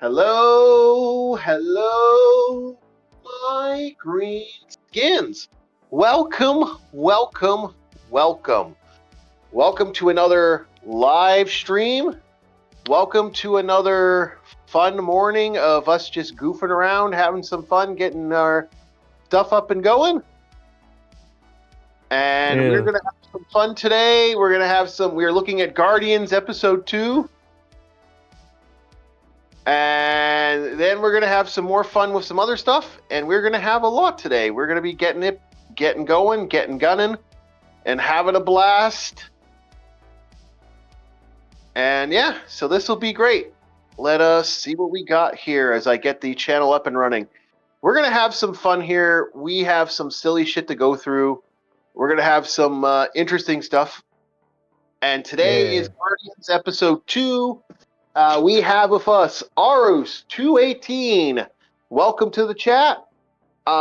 Hello, hello, my green skins. Welcome, welcome, welcome. Welcome to another live stream. Welcome to another fun morning of us just goofing around, having some fun, getting our stuff up and going. And we're going to have some fun today. We're looking at Guardians Episode 2. And then we're going to have some more fun with some other stuff. And we're going to have a lot today. We're going to be getting going, getting gunning, and having a blast. And yeah, so this will be great. Let us see what we got here as I get the channel up and running. We're going to have some fun here. We have some silly shit to go through. We're going to have some interesting stuff. And today is Guardians Episode 2. We have with us Arus218. Welcome to the chat.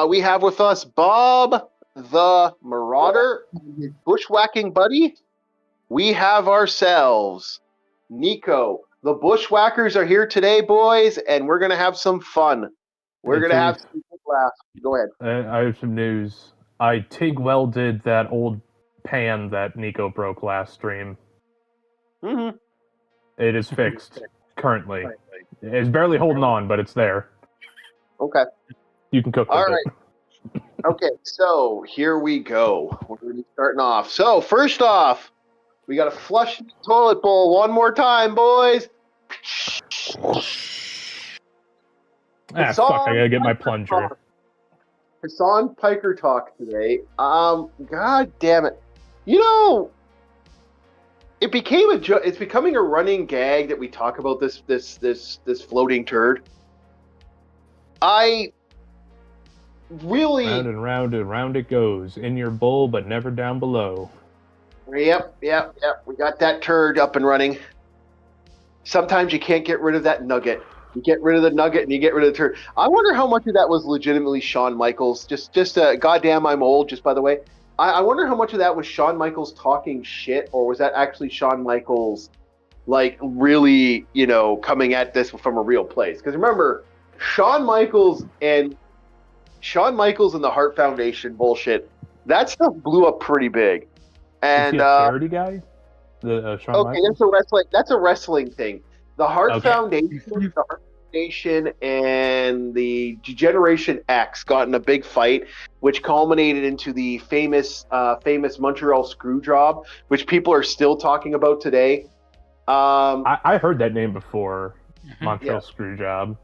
We have with us Bob the Marauder, bushwhacking buddy. We have ourselves Nico. The bushwhackers are here today, boys, and we're going to have some fun. We're going to have some laughs. Go ahead. I have some news. I TIG welded that old pan that Nico broke last stream. Mm-hmm. It is fixed currently. It's barely holding on, but it's there. Okay. You can cook with it. Okay, so here we go. We're going to be starting off. So first off, we got to flush the toilet bowl one more time, boys. Fuck, I gotta get my plunger. Hassan Piker talk today. God damn it. You know, it's becoming a running gag that we talk about this floating turd. I really round and round it goes in your bowl, but never down below. Yep. We got that turd up and running. Sometimes you can't get rid of that nugget. You get rid of the nugget and you get rid of the turd. I wonder how much of that was legitimately Shawn Michaels. Just goddamn, I'm old. Just by the way, I wonder how much of that was Shawn Michaels talking shit, or was that actually Shawn Michaels, like really, coming at this from a real place? Because remember, Shawn Michaels and the Heart Foundation bullshit, that stuff blew up pretty big. And is he a charity guy? Shawn Michaels? That's a wrestling thing. The Heart Foundation, and the Generation X got in a big fight, which culminated into the famous Montreal screw job, which people are still talking about today. I heard that name before. Montreal screw job.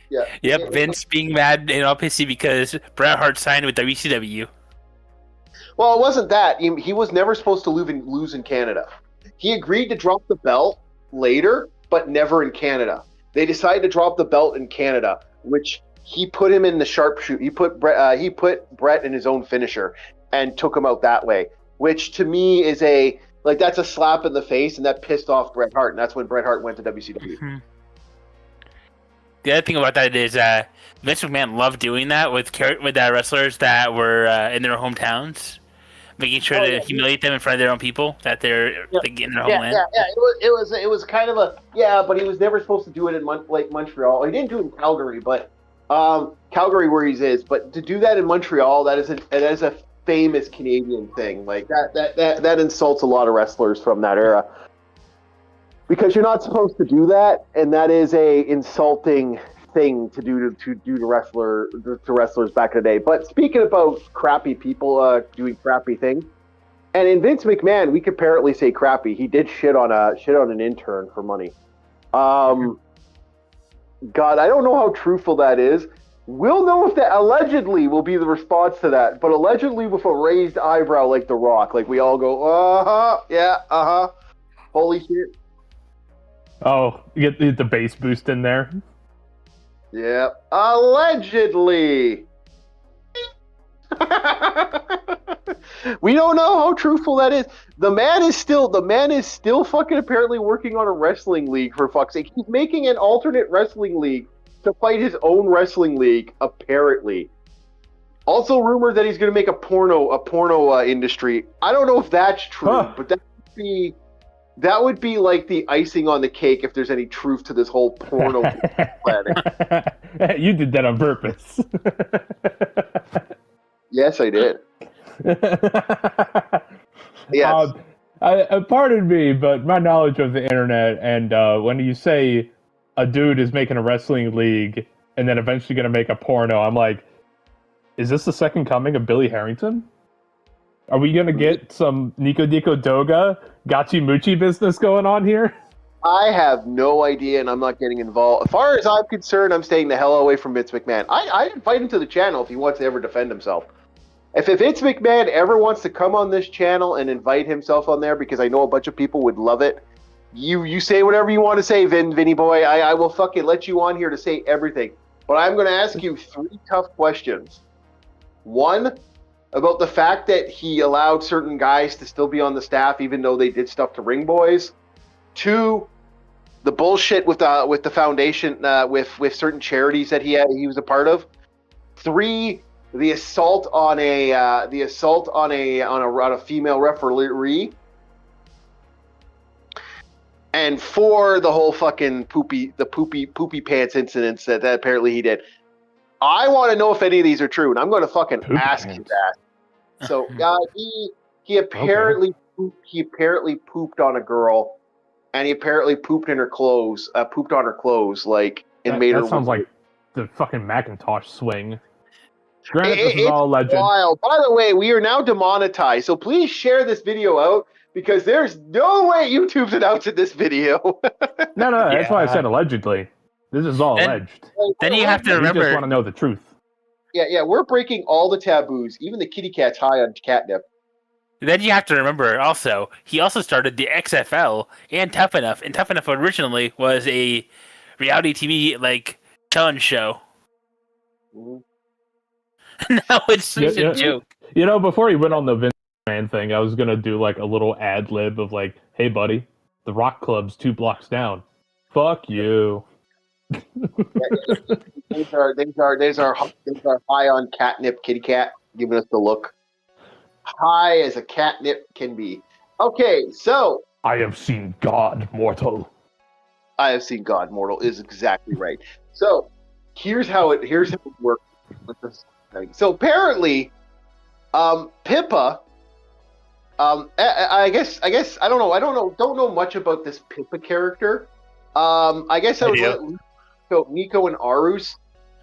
Yeah. Yep. Vince being mad and all pissy because Bret Hart signed with WCW. Well, it wasn't that. He was never supposed to lose in Canada. He agreed to drop the belt later, but never in Canada. They decided to drop the belt in Canada, which he put him in the sharpshoot. He put Bret in his own finisher and took him out that way, which to me is that's a slap in the face, and that pissed off Bret Hart, and that's when Bret Hart went to WCW. Mm-hmm. The other thing about that is Vince McMahon loved doing that with wrestlers that were in their hometowns, making sure to humiliate them in front of their own people that they're in their homeland. Yeah. It was kind of but he was never supposed to do it in Montreal. He didn't do it in Calgary, but Calgary where he is. But to do that in Montreal, that is a famous Canadian thing. Like that insults a lot of wrestlers from that era. Because you're not supposed to do that, and that is a insulting thing to do to wrestlers back in the day. But speaking about crappy people doing crappy things, and in Vince McMahon, we could apparently say crappy. He did shit on an intern for money. God, I don't know how truthful that is. We'll know if that allegedly will be the response to that, but allegedly with a raised eyebrow like The Rock, like we all go, holy shit. Oh, you get the bass boost in there. Yeah, allegedly. We don't know how truthful that is. The man is still fucking apparently working on a wrestling league, for fuck's sake. He's making an alternate wrestling league to fight his own wrestling league, apparently. Also rumored that he's going to make a porno industry. I don't know if that's true, but that would be That would be like the icing on the cake if there's any truth to this whole porno planet. You did that on purpose. Yes, I did. Yes. Pardon me, but my knowledge of the internet, and when you say a dude is making a wrestling league and then eventually going to make a porno, I'm like, is this the second coming of Billy Harrington? Are we going to get some Nico Doga, Gachi Muchi business going on here? I have no idea, and I'm not getting involved. As far as I'm concerned, I'm staying the hell away from Vince McMahon. I invite him to the channel if he wants to ever defend himself. If Vince McMahon ever wants to come on this channel and invite himself on there, because I know a bunch of people would love it, you say whatever you want to say, Vinny boy. I will fucking let you on here to say everything. But I'm going to ask you 3 tough questions. 1, about the fact that he allowed certain guys to still be on the staff even though they did stuff to ring boys. 2, the bullshit with the foundation with certain charities that he was a part of. 3, the assault on a female referee. And 4, the whole fucking poopy pants incidents that apparently he did. I want to know if any of these are true, and I'm going to fucking ask you that. So he apparently pooped on a girl, and he apparently pooped on her clothes, like and made her. That sounds like the fucking Macintosh swing. Granted, this is all alleged. Wild. By the way, we are now demonetized, so please share this video out because there's no way YouTube's announcing this video. No, that's why I said allegedly. This is all alleged. Then you have to remember. You just want to know the truth. Yeah, we're breaking all the taboos. Even the kitty cat's high on catnip. Then you have to remember also, he also started the XFL and Tough Enough. And Tough Enough originally was a reality TV like challenge show. Mm-hmm. Now it's just a joke. You know, before he went on the Vince McMahon thing, I was going to do like a little ad lib of like, hey buddy, the Rock Club's 2 blocks down. Fuck you. These are high on catnip kitty cat giving us the look. High as a catnip can be. Okay, so I have seen God, mortal. I have seen God, mortal is exactly right. So here's how it works with this thing. So apparently, Pippa. I guess I don't know much about this Pippa character. I guess I would let Nico and Arus.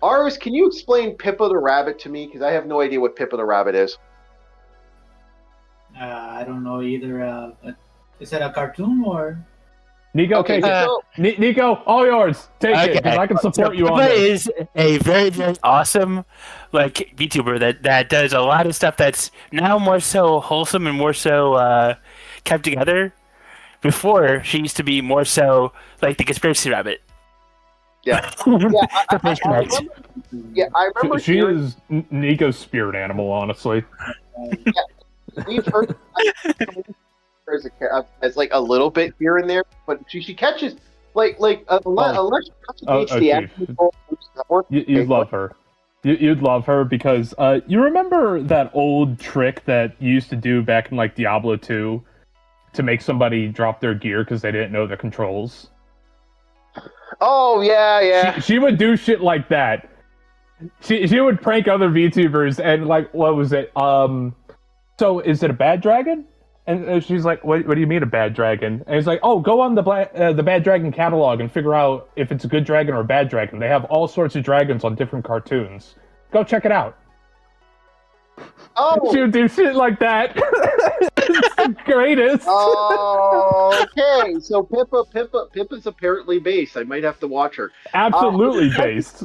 Arus, can you explain Pippa the Rabbit to me? Because I have no idea what Pippa the Rabbit is. I don't know either. But is it a cartoon or? Nico, Okay, take it. Nico, all yours. Take it, because I can support you on Pippa this. is a very, very awesome VTuber that does a lot of stuff that's now more so wholesome and more so kept together. Before, she used to be more so like the conspiracy rabbit. Yeah. I remember. She is Nico's spirit animal, honestly. We've heard as like a little bit here and there, but she catches unless she catches the actual network. You'd love her. You'd love her because you remember that old trick that you used to do back in like Diablo 2 to make somebody drop their gear because they didn't know the controls. Oh yeah. She would do shit like that. She would prank other VTubers and like, what was it? So is it a bad dragon? And she's like, what do you mean a bad dragon? And he's like, oh, go on the Bad Dragon catalog and figure out if it's a good dragon or a bad dragon. They have all sorts of dragons on different cartoons. Go check it out. Oh, she would do shit like that. It's the greatest. Okay, so Pippa's apparently based. I might have to watch her. Absolutely based.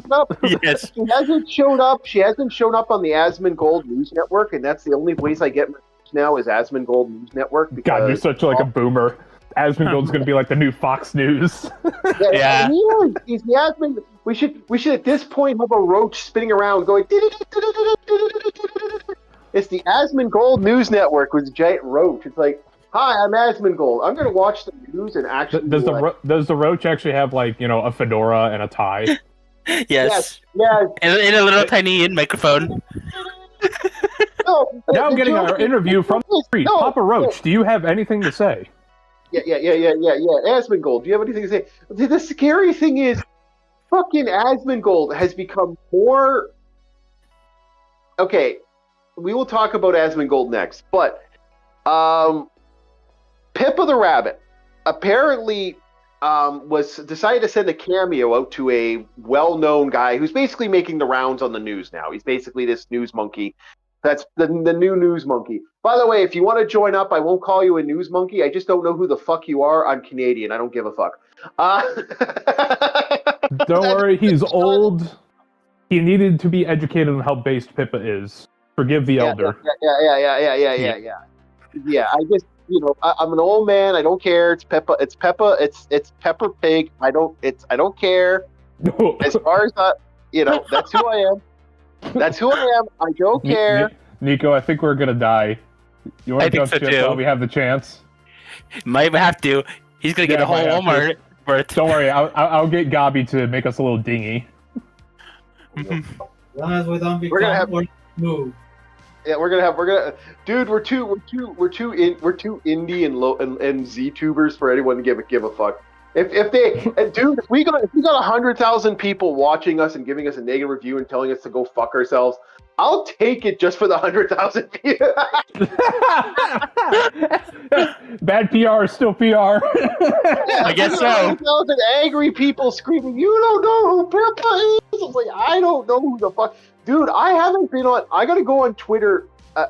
Yes. She hasn't shown up. She hasn't shown up on the Asmongold News Network, and that's the only place I get my news now is Asmongold News Network. God, you're such like a boomer. Asmongold's gonna be like the new Fox News. Yeah. He's the Asmon. We should at this point have a roach spinning around going. It's the Asmongold News Network with a giant roach. It's like, hi, I'm Asmongold. I'm gonna watch the news and actually. Does the roach actually have like a fedora and a tie? Yes. Yes. And a little tiny microphone. Now I'm getting an interview from the street. Papa Roach, do you have anything to say? Asmongold. Do you have anything to say? The scary thing is, fucking Asmongold has become more. Okay, we will talk about Asmongold next, but Pippa the Rabbit apparently was decided to send a cameo out to a well-known guy who's basically making the rounds on the news now. He's basically this news monkey. That's the new news monkey. By the way, if you want to join up, I won't call you a news monkey. I just don't know who the fuck you are. I'm Canadian. I don't give a fuck. Don't worry, he's old. He needed to be educated on how based Pippa is. Forgive the elder. Yeah, I just, I'm an old man. I don't care. It's Peppa. It's Peppa Pig. I don't care. As far as that's who I am. That's who I am. I don't care. Nico, I think we're gonna die. You want to jump ship while we have the chance? Might have to. He's gonna get a whole Walmart worth. Don't worry, I'll get Gabi to make us a little dinghy. As long as we don't become move. Yeah, we're gonna. Dude, we're too indie and Z tubers for anyone to give a fuck. If we got 100,000 people watching us and giving us a negative review and telling us to go fuck ourselves, I'll take it just for the 100,000 people. Bad PR is still PR. I guess so. 100,000 angry people screaming, "You don't know who Pippa is!" I'm like, I don't know who the fuck. Dude, I haven't been on. I gotta go on Twitter. I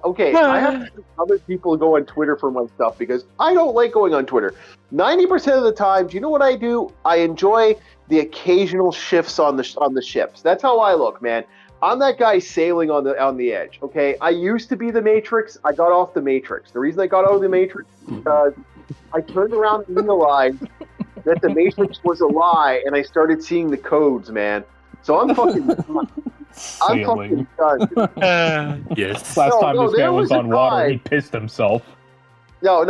have to other people go on Twitter for my stuff because I don't like going on Twitter. 90% of the time, do you know what I do? I enjoy the occasional shifts on the ships. That's how I look, man. I'm that guy sailing on the edge. Okay, I used to be the Matrix. I got off the Matrix. The reason I got out of the Matrix is because I turned around and realized that the Matrix was a lie, and I started seeing the codes, man. So I'm fucking done. I'm fucking done. Yes. Last time this man was on water, he pissed himself. No.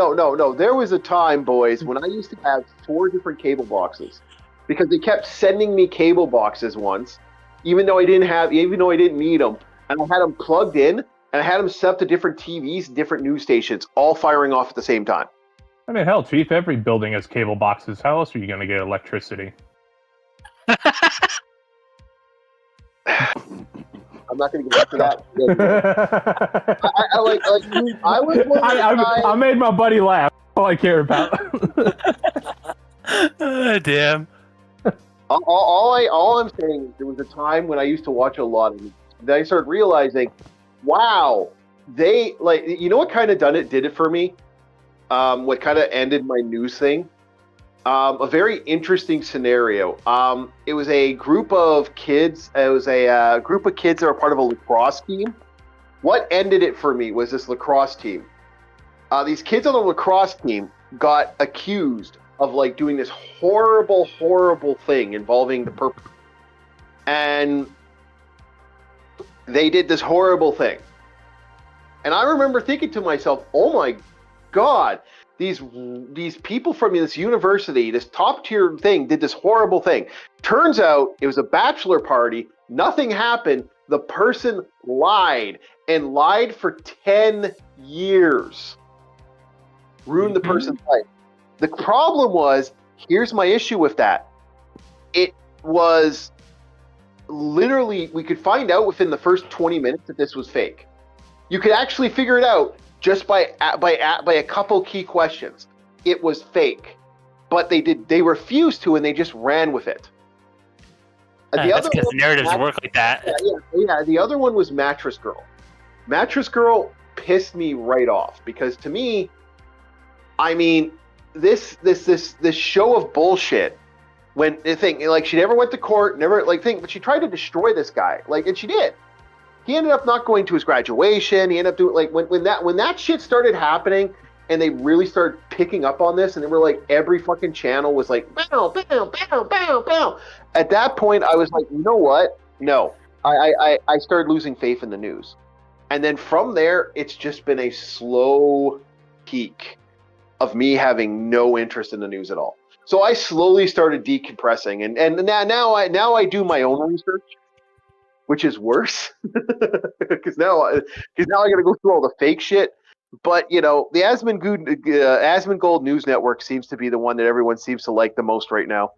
There was a time, boys, when I used to have 4 different cable boxes because they kept sending me cable boxes once, even though I didn't need them, and I had them plugged in, and I had them set up to different TVs, different news stations, all firing off at the same time. I mean, hell, Chief, every building has cable boxes. How else are you going to get electricity? I'm not going to get into that. I made my buddy laugh. All I care about. Damn. All I'm saying is there was a time when I used to watch a lot of it. Then I started realizing, wow, they what kind of did it for me? What kind of ended my news thing? A very interesting scenario. It was a group of kids. It was a group of kids that were part of a lacrosse team. What ended it for me was this lacrosse team. These kids on the lacrosse team got accused of doing this horrible thing involving the purple. And they did this horrible thing. And I remember thinking to myself, oh my God, these people from this university, this top tier thing, did this horrible thing. Turns out it was a bachelor party. Nothing happened. The person lied and lied for 10 years. Ruined the person's life. The problem was, here's my issue with that. It was literally, we could find out within the first 20 minutes that this was fake. You could actually figure it out just by a couple key questions. It was fake, but they refused to, and they just ran with it. That's because narratives work like that. Yeah. The other one was Mattress Girl. Mattress Girl pissed me right off because to me, I mean, this show of bullshit. When they think she never went to court, but she tried to destroy this guy, and she did. He ended up not going to his graduation. He ended up doing when that shit started happening, and they really started picking up on this, and they were every fucking channel was bow, bow, bow, bow, bow. At that point, I was like, you know what? No, I started losing faith in the news, and then from there, it's just been a slow peak of me having no interest in the news at all. So I slowly started decompressing, and now I do my own research, which is worse because now I got to go through all the fake shit. But the Asmongold News Network seems to be the one that everyone seems to like the most right now.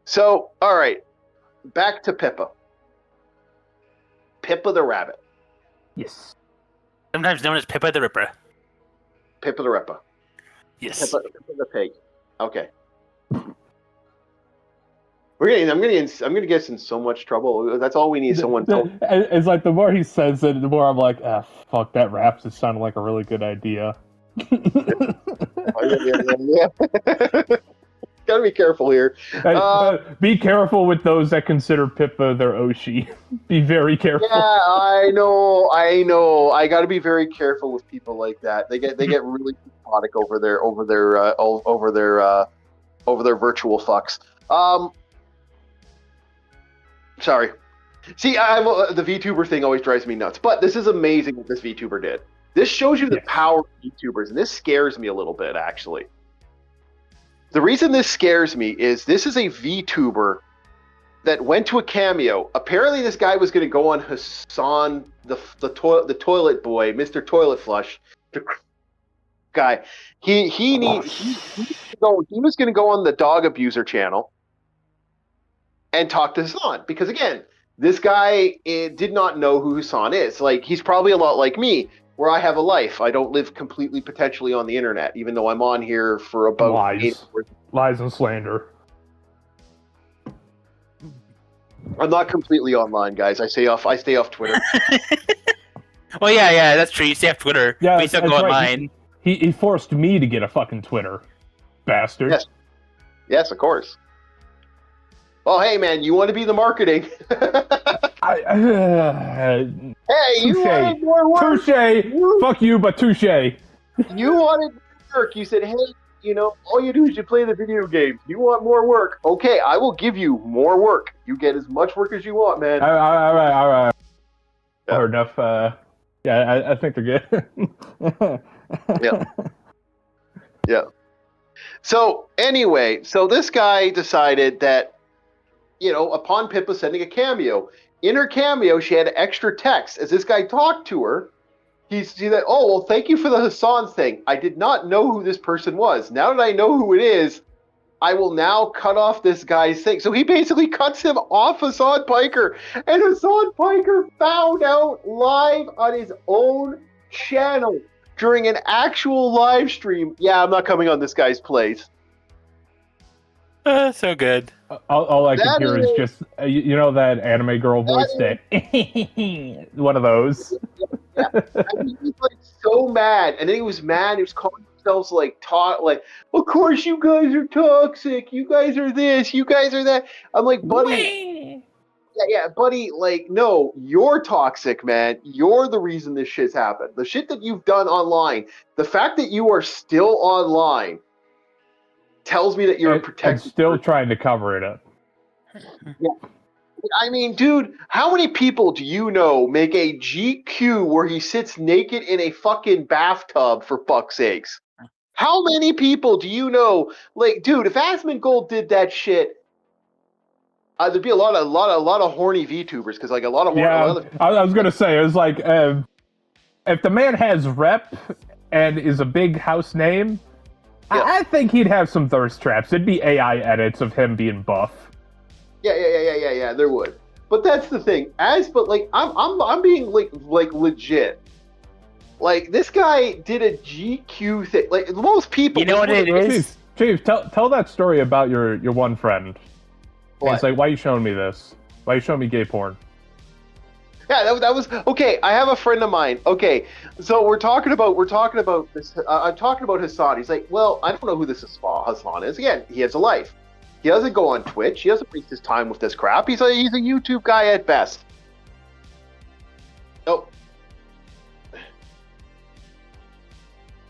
So, all right, back to Pippa. Pippa the rabbit. Yes. Sometimes known as Pippa the Ripper. Pippa the Ripper. Yes. Pippa the pig. Okay. I'm gonna get in so much trouble. That's all we need. Someone. It's like the more he says it, the more I'm like, fuck, that rap just sounded like a really good idea. Yeah. Gotta be careful here. Be careful with those that consider Pippa their Oshi. Be very careful. Yeah, I know. I gotta be very careful with people like that. They get really psychotic over their virtual fucks. Sorry. See, the VTuber thing always drives me nuts. But this is amazing what this VTuber did. This shows you the power of VTubers, and this scares me a little bit, actually. The reason this scares me is this is a VTuber that went to a cameo. Apparently, this guy was going to go on Hassan, the toilet boy, Mr. Toilet Flush. Guy, he was going to go on the dog abuser channel and talk to Hassan, because again, this guy did not know who Hassan is. Like, he's probably a lot like me, where I have a life. I don't live completely potentially on the internet, even though I'm on here for about lies and slander. I'm not completely online, guys. I stay off Twitter. Well, yeah, that's true. You stay off Twitter. Yeah, but you still go online. He forced me to get a fucking Twitter, bastard. Yes, of course. Oh, hey, man, you want to be the marketing? Hey, you wanted more work. Touche. Fuck you, but touche. You wanted work. You said, hey, all you do is you play the video games. You want more work. Okay, I will give you more work. You get as much work as you want, man. All right. Yeah. Hard enough. I think they're good. Yeah. So, anyway, this guy decided that, upon Pippa sending a cameo, in her cameo, she had extra text. As this guy talked to her, he said, oh, well, thank you for the Hassan thing. I did not know who this person was. Now that I know who it is, I will now cut off this guy's thing. So he basically cuts him off Hassan Piker. And Hassan Piker found out live on his own channel during an actual live stream. Yeah, I'm not coming on this guy's place. So good. All I can hear is just, that anime girl voice that, one of those. Yeah. He was like so mad, and then he was mad. He was calling themselves like, of course you guys are toxic. You guys are this. You guys are that. I'm like, buddy. Yeah, buddy. Like, no, you're toxic, man. You're the reason this shit's happened. The shit that you've done online, the fact that you are still online, tells me that you're a protected. And still trying to cover it up. Yeah. I mean, dude, how many people do you know make a GQ where he sits naked in a fucking bathtub, for fuck's sakes? How many people do you know? Like, dude, if Asmongold did that shit, there'd be a lot of horny VTubers, because like a lot of I was gonna say, it was like, if the man has rep and is a big house name, yeah. I think he'd have some thirst traps. It'd be AI edits of him being buff. Yeah, there would. But that's the thing. I'm being like legit. Like, this guy did a GQ thing. Like, most people. You know what it is? Chief, tell that story about your one friend. What? It's like, why are you showing me this? Why are you showing me gay porn? Yeah, that was okay. I have a friend of mine. Okay, so we're talking about this. I'm talking about Hassan. He's like, well, I don't know who this Hassan is. Again, he has a life. He doesn't go on Twitch. He doesn't waste his time with this crap. He's a YouTube guy at best. Oh.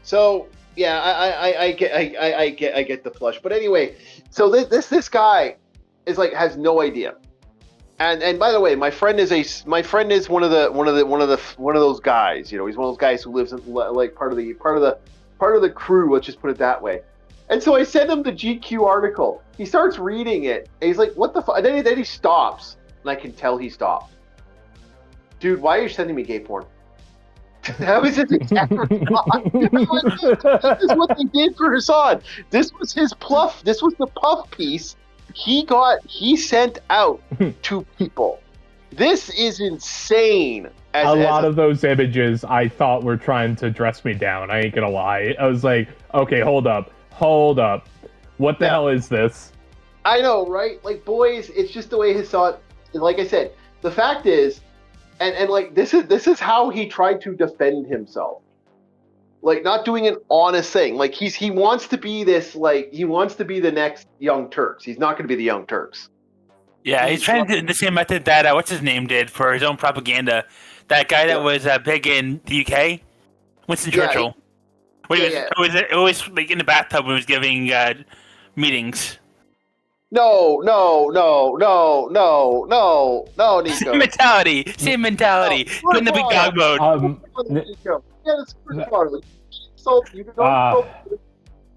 So yeah, I get the flush. But anyway, so this guy is like, has no idea. And by the way, my friend is one of those guys. He's one of those guys who lives in like part of the crew. Let's just put it that way. And so I sent him the GQ article. He starts reading it, and he's like, "What the fuck?" And then he stops, and I can tell he stopped. Dude, why are you sending me gay porn? That was his exact response. This is what they did for Hassan. This was his pluff. This was the puff piece he sent out to people. This is insane. A lot of those images I thought were trying to dress me down. I ain't gonna lie. I was like, okay, hold up. What the hell is this? I know, right? Like, boys, it's just the way Hassan. Like I said, the fact is, and like this is how he tried to defend himself. Like, not doing an honest thing. Like, he wants to be this. Like, he wants to be the next Young Turks. He's not going to be the Young Turks. Yeah, he's trying to do the same method that what's his name did for his own propaganda. That guy that was big in the UK, Winston Churchill. He was always like in the bathtub when he was giving meetings. No, Nico. Same mentality. Put in the big dog mode.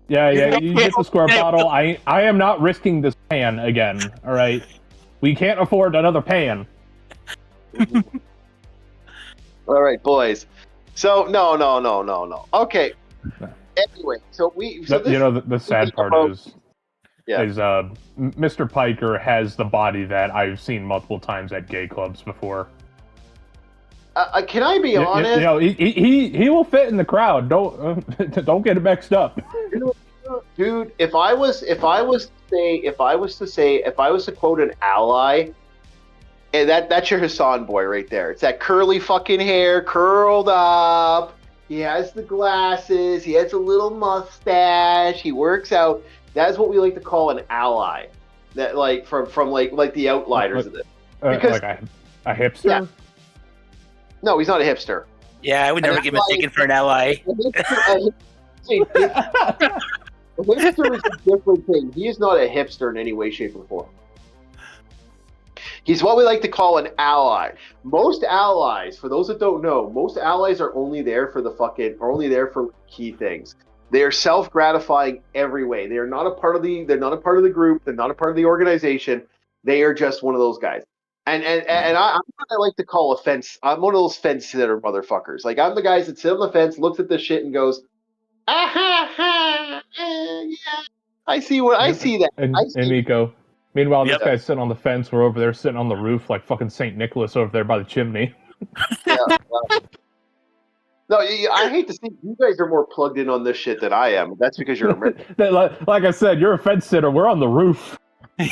You get the squirt bottle. I am not risking this pan again. All right, we can't afford another pan. All right, boys. So no. Okay. Anyway, the sad part is Mr. Piker has the body that I've seen multiple times at gay clubs before. Can I be honest? He will fit in the crowd. Don't get it mixed up. Dude, if I was to quote an ally, and that's your Hassan boy right there. It's that curly fucking hair, curled up. He has the glasses. He has a little mustache. He works out. That's what we like to call an ally. That like from like the outliners of this. Because like a hipster. Yeah. No, he's not a hipster. Yeah, I would never get mistaken for an ally. A hipster is a different thing. He is not a hipster in any way, shape, or form. He's what we like to call an ally. Most allies, for those that don't know, most allies are only there for key things. They are self-gratifying every way. They are not a part of the group. They're not a part of the organization. They are just one of those guys. And I'm what I like to call a fence. I'm one of those fence sitter motherfuckers. Like, I'm the guys that sit on the fence, looks at this shit, and goes, yeah, I see that. And Nico. Meanwhile, this guy's sitting on the fence. We're over there sitting on the roof like fucking St. Nicholas over there by the chimney. No, I hate to see you guys are more plugged in on this shit than I am. That's because you're American. Like I said, you're a fence sitter. We're on the roof. No,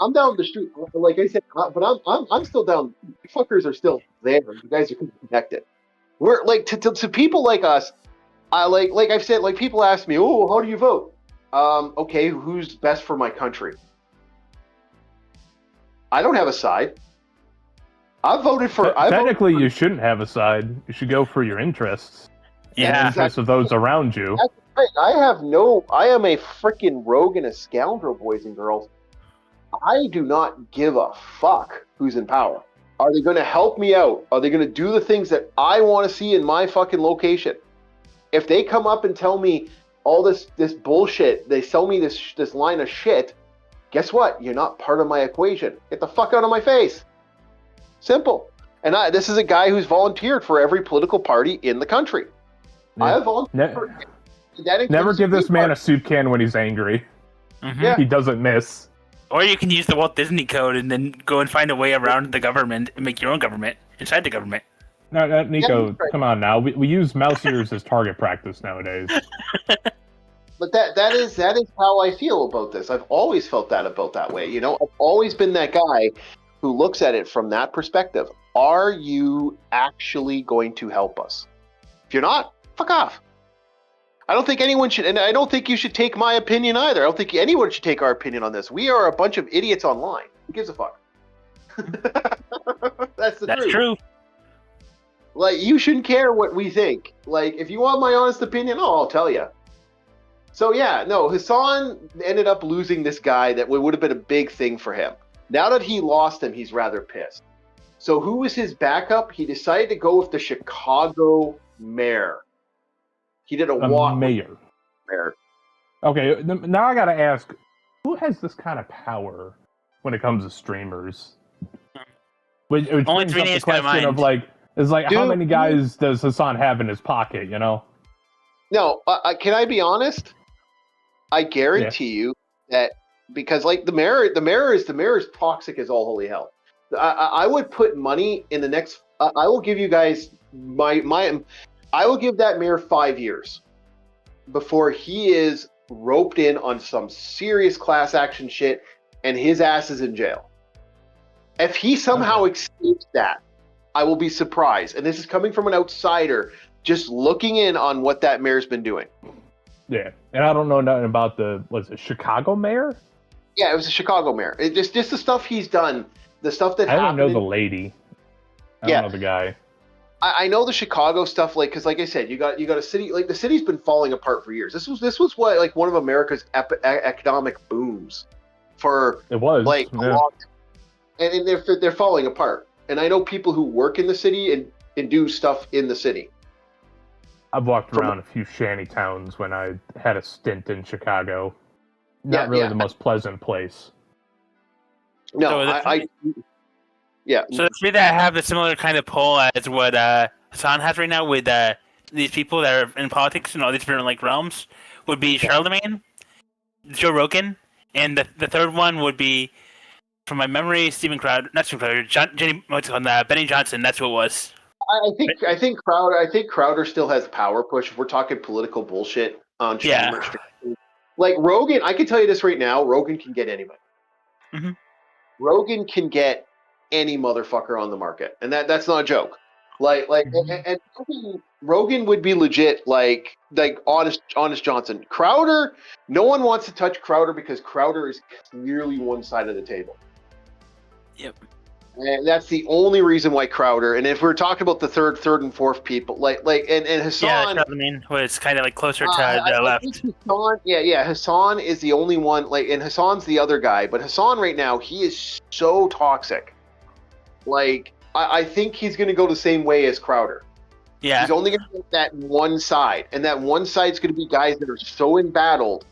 I'm down the street. Like I said, but I'm still down. You fuckers are still there. You guys are connected. We're like to people like us. Like I've said, like people ask me, "Oh, how do you vote?" Okay, who's best for my country? I don't have a side. I voted for. Technically, you shouldn't have a side. You should go for your interests. Yeah, and the interests of those around you. That's right. I am a freaking rogue and a scoundrel, boys and girls. I do not give a fuck who's in power. Are they going to help me out? Are they going to do the things that I want to see in my fucking location? If they come up and tell me all this bullshit, they sell me this line of shit, guess what? You're not part of my equation. Get the fuck out of my face. Simple. And this is a guy who's volunteered for every political party in the country. Yeah. I have volunteered Never give this man a soup can when he's angry. Mm-hmm. Yeah. He doesn't miss. Or you can use the Walt Disney Code and then go and find a way around the government and make your own government inside the government. No, Nico, come on now. We use mouse ears as target practice nowadays. But that is how I feel about this. I've always felt that way. You know, I've always been that guy who looks at it from that perspective. Are you actually going to help us? If you're not, fuck off. I don't think anyone should, and I don't think you should take my opinion either. I don't think anyone should take our opinion on this. We are a bunch of idiots online. Who gives a fuck? That's true. Like, you shouldn't care what we think. Like, if you want my honest opinion, I'll tell you. So yeah, no, Hassan ended up losing this guy that would have been a big thing for him. Now that he lost him, he's rather pissed. So who was his backup? He decided to go with the Chicago mayor. He did a walk. Mayor. Okay, now I gotta ask, who has this kind of power when it comes to streamers? Which only three names come to mind. Of like, It's like, Dude, how many guys does Hassan have in his pocket, No, can I be honest? I guarantee you that because like the mayor is toxic as all holy hell. I would put money in the next. I will give you guys I will give that mayor 5 years before he is roped in on some serious class action shit and his ass is in jail. If he somehow escapes that, I will be surprised. And this is coming from an outsider just looking in on what that mayor's been doing. Yeah, and I don't know nothing about was it Chicago mayor? Yeah, it was a Chicago mayor. It just the stuff he's done, the stuff that I happened. don't know the lady. I don't know the guy. I know the Chicago stuff, like, because like I said, you got a city, like the city's been falling apart for years. This was what like one of America's economic booms for it was like a long time. And they're falling apart. And I know people who work in the city and do stuff in the city. I've walked around a few shanty towns when I had a stint in Chicago. Not really the most pleasant place. No, So the three that have a similar kind of pull as what Hassan has right now with these people that are in politics and all these different like realms would be Charlemagne, Joe Rogan, and the third one would be, from my memory, Benny Johnson. That's what it was. I think Crowder still has power push. If we're talking political bullshit on streamer. Like Rogan, I can tell you this right now. Rogan can get anybody. Mm-hmm. Rogan can get any motherfucker on the market, and that's not a joke. And Rogan would be legit, like honest Johnson. Crowder, no one wants to touch Crowder because Crowder is clearly one side of the table. Yep. And that's the only reason why Crowder. And if we're talking about the third and fourth people, and Hassan, Charlemagne was kind of like closer to the left. Hassan is the only one. And Hassan's the other guy. But Hassan right now, he is so toxic. Like, I think he's going to go the same way as Crowder. Yeah. He's only going to get that one side, and that one side's going to be guys that are so embattled.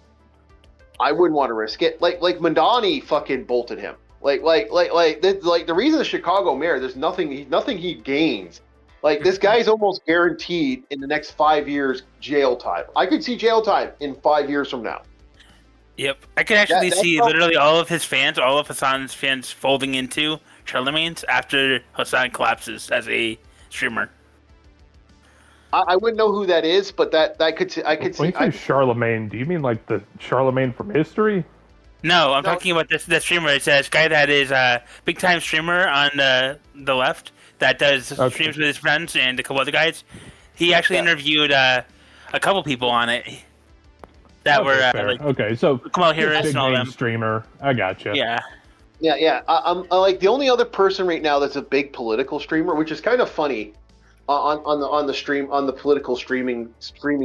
I wouldn't want to risk it. Like Mandani fucking bolted him. The reason the Chicago mayor, there's nothing he gains. Like, this guy's almost guaranteed in the next 5 years jail time. I could see jail time in 5 years from now. Yep, I could actually see literally all of Hassan's fans folding into Charlemagne's after Hassan collapses as a streamer. I wouldn't know who that is, but I could see. When you say Charlemagne, do you mean like the Charlemagne from history? No, I'm talking about the streamer. It's this guy that is a big time streamer on the left that does streams with his friends and a couple other guys. He actually interviewed a couple people on it that were so Kamal Harris and all them. Streamer, I gotcha. Yeah. I'm like the only other person right now that's a big political streamer, which is kind of funny on the political streaming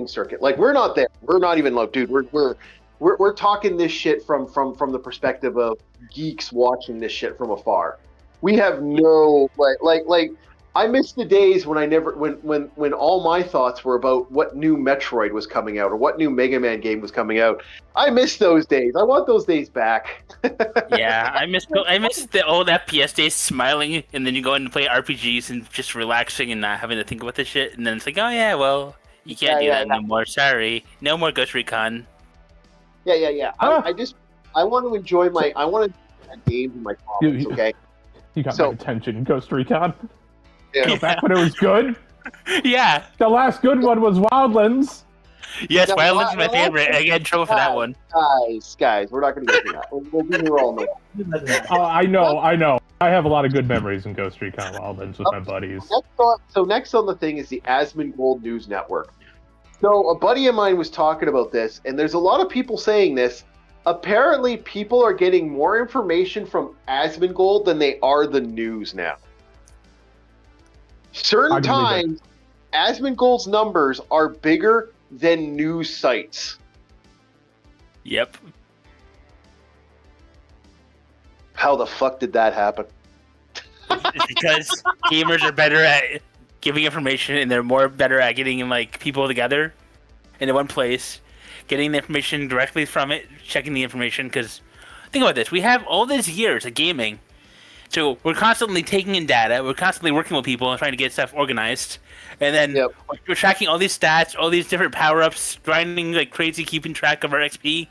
circuit. Like, we're not there. We're not even like, dude. We're talking this shit from the perspective of geeks watching this shit from afar. We have no like I miss the days when when all my thoughts were about what new Metroid was coming out or what new Mega Man game was coming out. I miss those days. I want those days back. Yeah, I miss the old FPS days, smiling, and then you go in and play RPGs and just relaxing and not having to think about this shit. And then it's like, oh yeah, well, you can't do that no more. Sorry, no more Ghost Recon. Yeah. I want to enjoy games in my problems. Okay. You got my attention, Ghost Recon. Yeah. Back when it was good. Yeah. The last good one was Wildlands. Yes, Wildlands is my favorite. I get in trouble for that one. Guys, we're not going to get to that. We'll be here all night. I know. I have a lot of good memories in Ghost Recon Wildlands with my buddies. Next on the thing is the Asmongold News Network. So a buddy of mine was talking about this, and there's a lot of people saying this. Apparently, people are getting more information from Asmongold than they are the news now. Certain times, Asmongold's numbers are bigger than news sites. Yep. How the fuck did that happen? It's because gamers are better at giving information, and they're more better at getting like people together in one place, getting the information directly from it, checking the information. Because think about this: we have all these years of gaming So we're constantly taking in data. We're constantly working with people and trying to get stuff organized. And then we're tracking all these stats, all these different power-ups, grinding like crazy, keeping track of our XP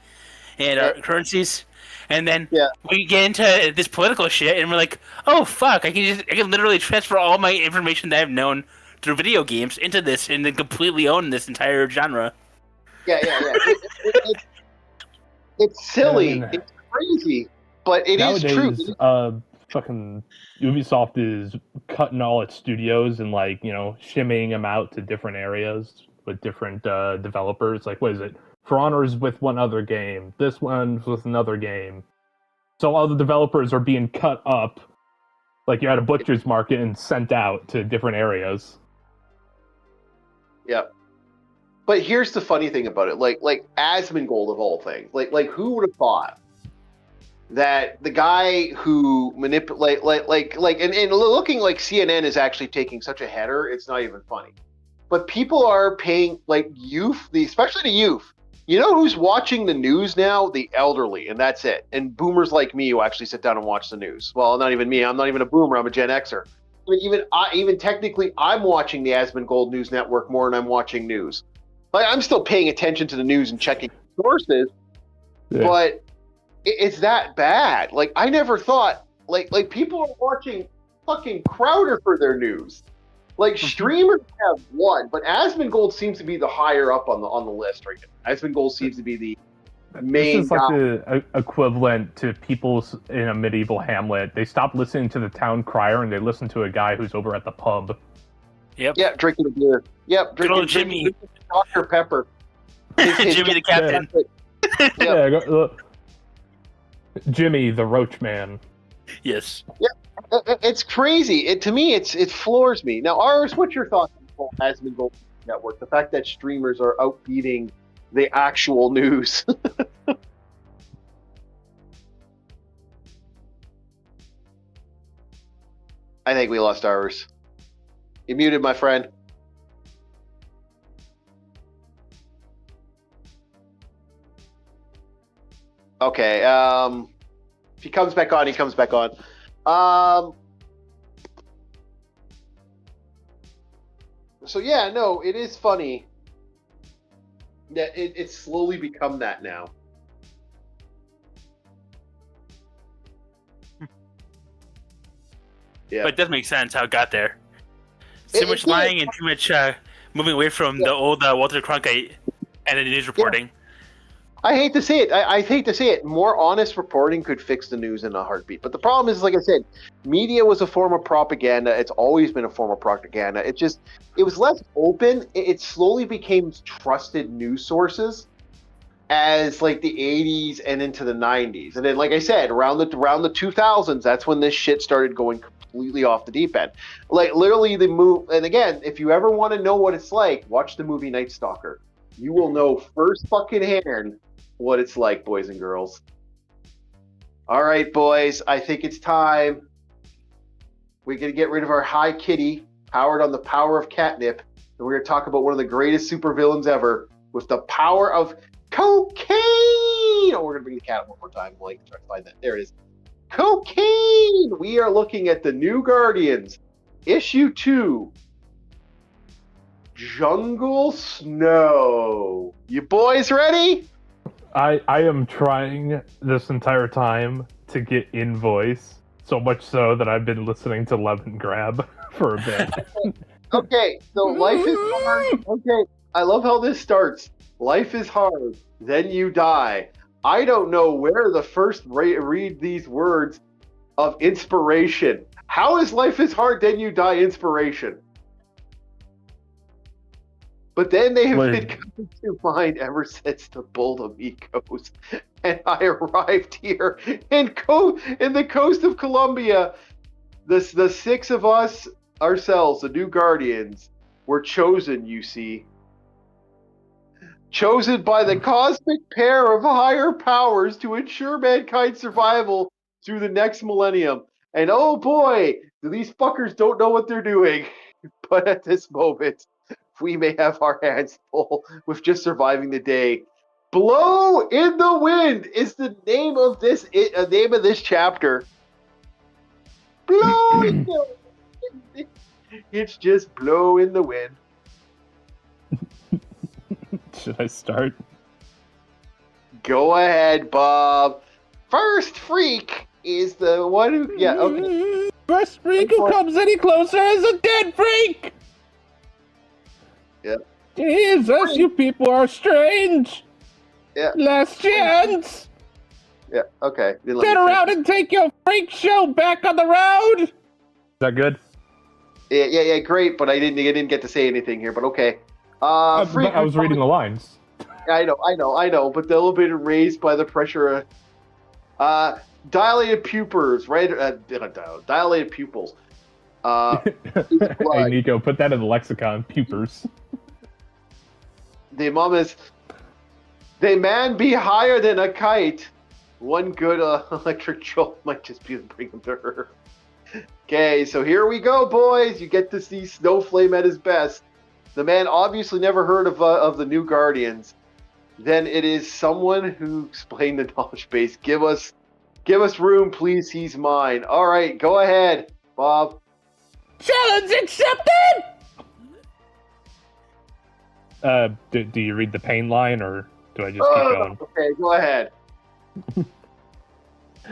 and our currencies. And then we get into this political shit, and we're like, "Oh fuck! I can literally transfer all my information that I've known through video games into this, and then completely own this entire genre." Yeah. It's silly. I mean, it's crazy, but it is true. Fucking Ubisoft is cutting all its studios and shimmying them out to different areas with different developers. Like, what is it? For Honor's with one other game. This one's with another game. So all the developers are being cut up, like you're at a butcher's market, and sent out to different areas. Yep. But here's the funny thing about it, like Asmongold of all things, like who would have thought that the guy who manipulate and looking like CNN is actually taking such a header, it's not even funny. But people are paying youth, especially the youth. You know who's watching the news now? The elderly, and that's it. And boomers like me who actually sit down and watch the news. Well, not even me. I'm not even a boomer. I'm a Gen Xer. Even technically, I'm watching the Asmongold News Network more than I'm watching news. I'm still paying attention to the news and checking sources, but it's that bad. I never thought people are watching fucking Crowder for their news. Streamers have one, but Asmongold seems to be the higher up on the list right now. Asmongold seems to be the main. This is like the equivalent to people in a medieval hamlet. They stop listening to the town crier and they listen to a guy who's over at the pub. Yep. Yeah, drinking a beer. Yep, drinking Jimmy. Dr. Pepper. Jimmy the captain. Jimmy the Roach Man. Yes. Yeah, it's crazy. To me, it floors me. Now, Ars, what's your thoughts on Asmongold Network? The fact that streamers are outbeating the actual news. I think we lost Ars. You muted, my friend. Okay. If he comes back on, he comes back on. So yeah, no, it is funny that it's slowly become that now. Yeah, but it does make sense how it got there. Too much lying and too much moving away from the old Walter Cronkite and the news reporting. Yeah. I hate to say it. I hate to say it. More honest reporting could fix the news in a heartbeat. But the problem is, like I said, media was a form of propaganda. It's always been a form of propaganda. It was less open. It slowly became trusted news sources as the 80s and into the 90s. And then, like I said, around the 2000s, that's when this shit started going completely off the deep end. Literally the move. And again, if you ever want to know what it's like, watch the movie Night Stalker. You will know first fucking hand what it's like, boys and girls. All right, boys, I think it's time. We're going to get rid of our high kitty, powered on the power of catnip, and we're going to talk about one of the greatest supervillains ever with the power of cocaine. Oh, we're going to bring the cat up one more time. Try to find that. There it is. Cocaine! We are looking at the New Guardians, issue 2. Jungle Snow. You boys ready? I am trying this entire time to get in voice, so much so that I've been listening to Lemon Grab for a bit. Okay, so life is hard. Okay, I love how this starts. Life is hard, then you die. I don't know where to first read these words of inspiration. How is life is hard, then you die inspiration? But then they have been coming to mind ever since the Bull Amigos. And I arrived here in the coast of Colombia. The 6 of us ourselves, the New Guardians, were chosen, you see. Chosen by the cosmic pair of higher powers to ensure mankind's survival through the next millennium. And oh boy, these fuckers don't know what they're doing. But at this moment, we may have our hands full with just surviving the day. Blow in the Wind is the name of this chapter. blow in the wind. It's just blow in the wind. Should I start? Go ahead, Bob. First freak is the one who... Yeah, okay. First freak who comes any closer is a dead freak! Yeah. Jesus, you people are strange! Yeah. Last chance! Yeah, okay. Get around and take your freak show back on the road! Is that good? Yeah, great, but I didn't get to say anything here, but okay. Freak I was reading the lines. I know, but the elevator raised by the pressure. Dilated pupils, right? Dilated pupils. Hey, Nico, put that in the lexicon. Pupers. The mom is. They man be higher than a kite. One good electric jolt might just be bring him to her. Okay, so here we go, boys. You get to see Snowflame at his best. The man obviously never heard of the new Guardians. Then it is someone who explained the knowledge base. Give us room, please. He's mine. All right, go ahead, Bob. Challenge accepted! Do you read the pain line, or do I just keep going? Okay, go ahead.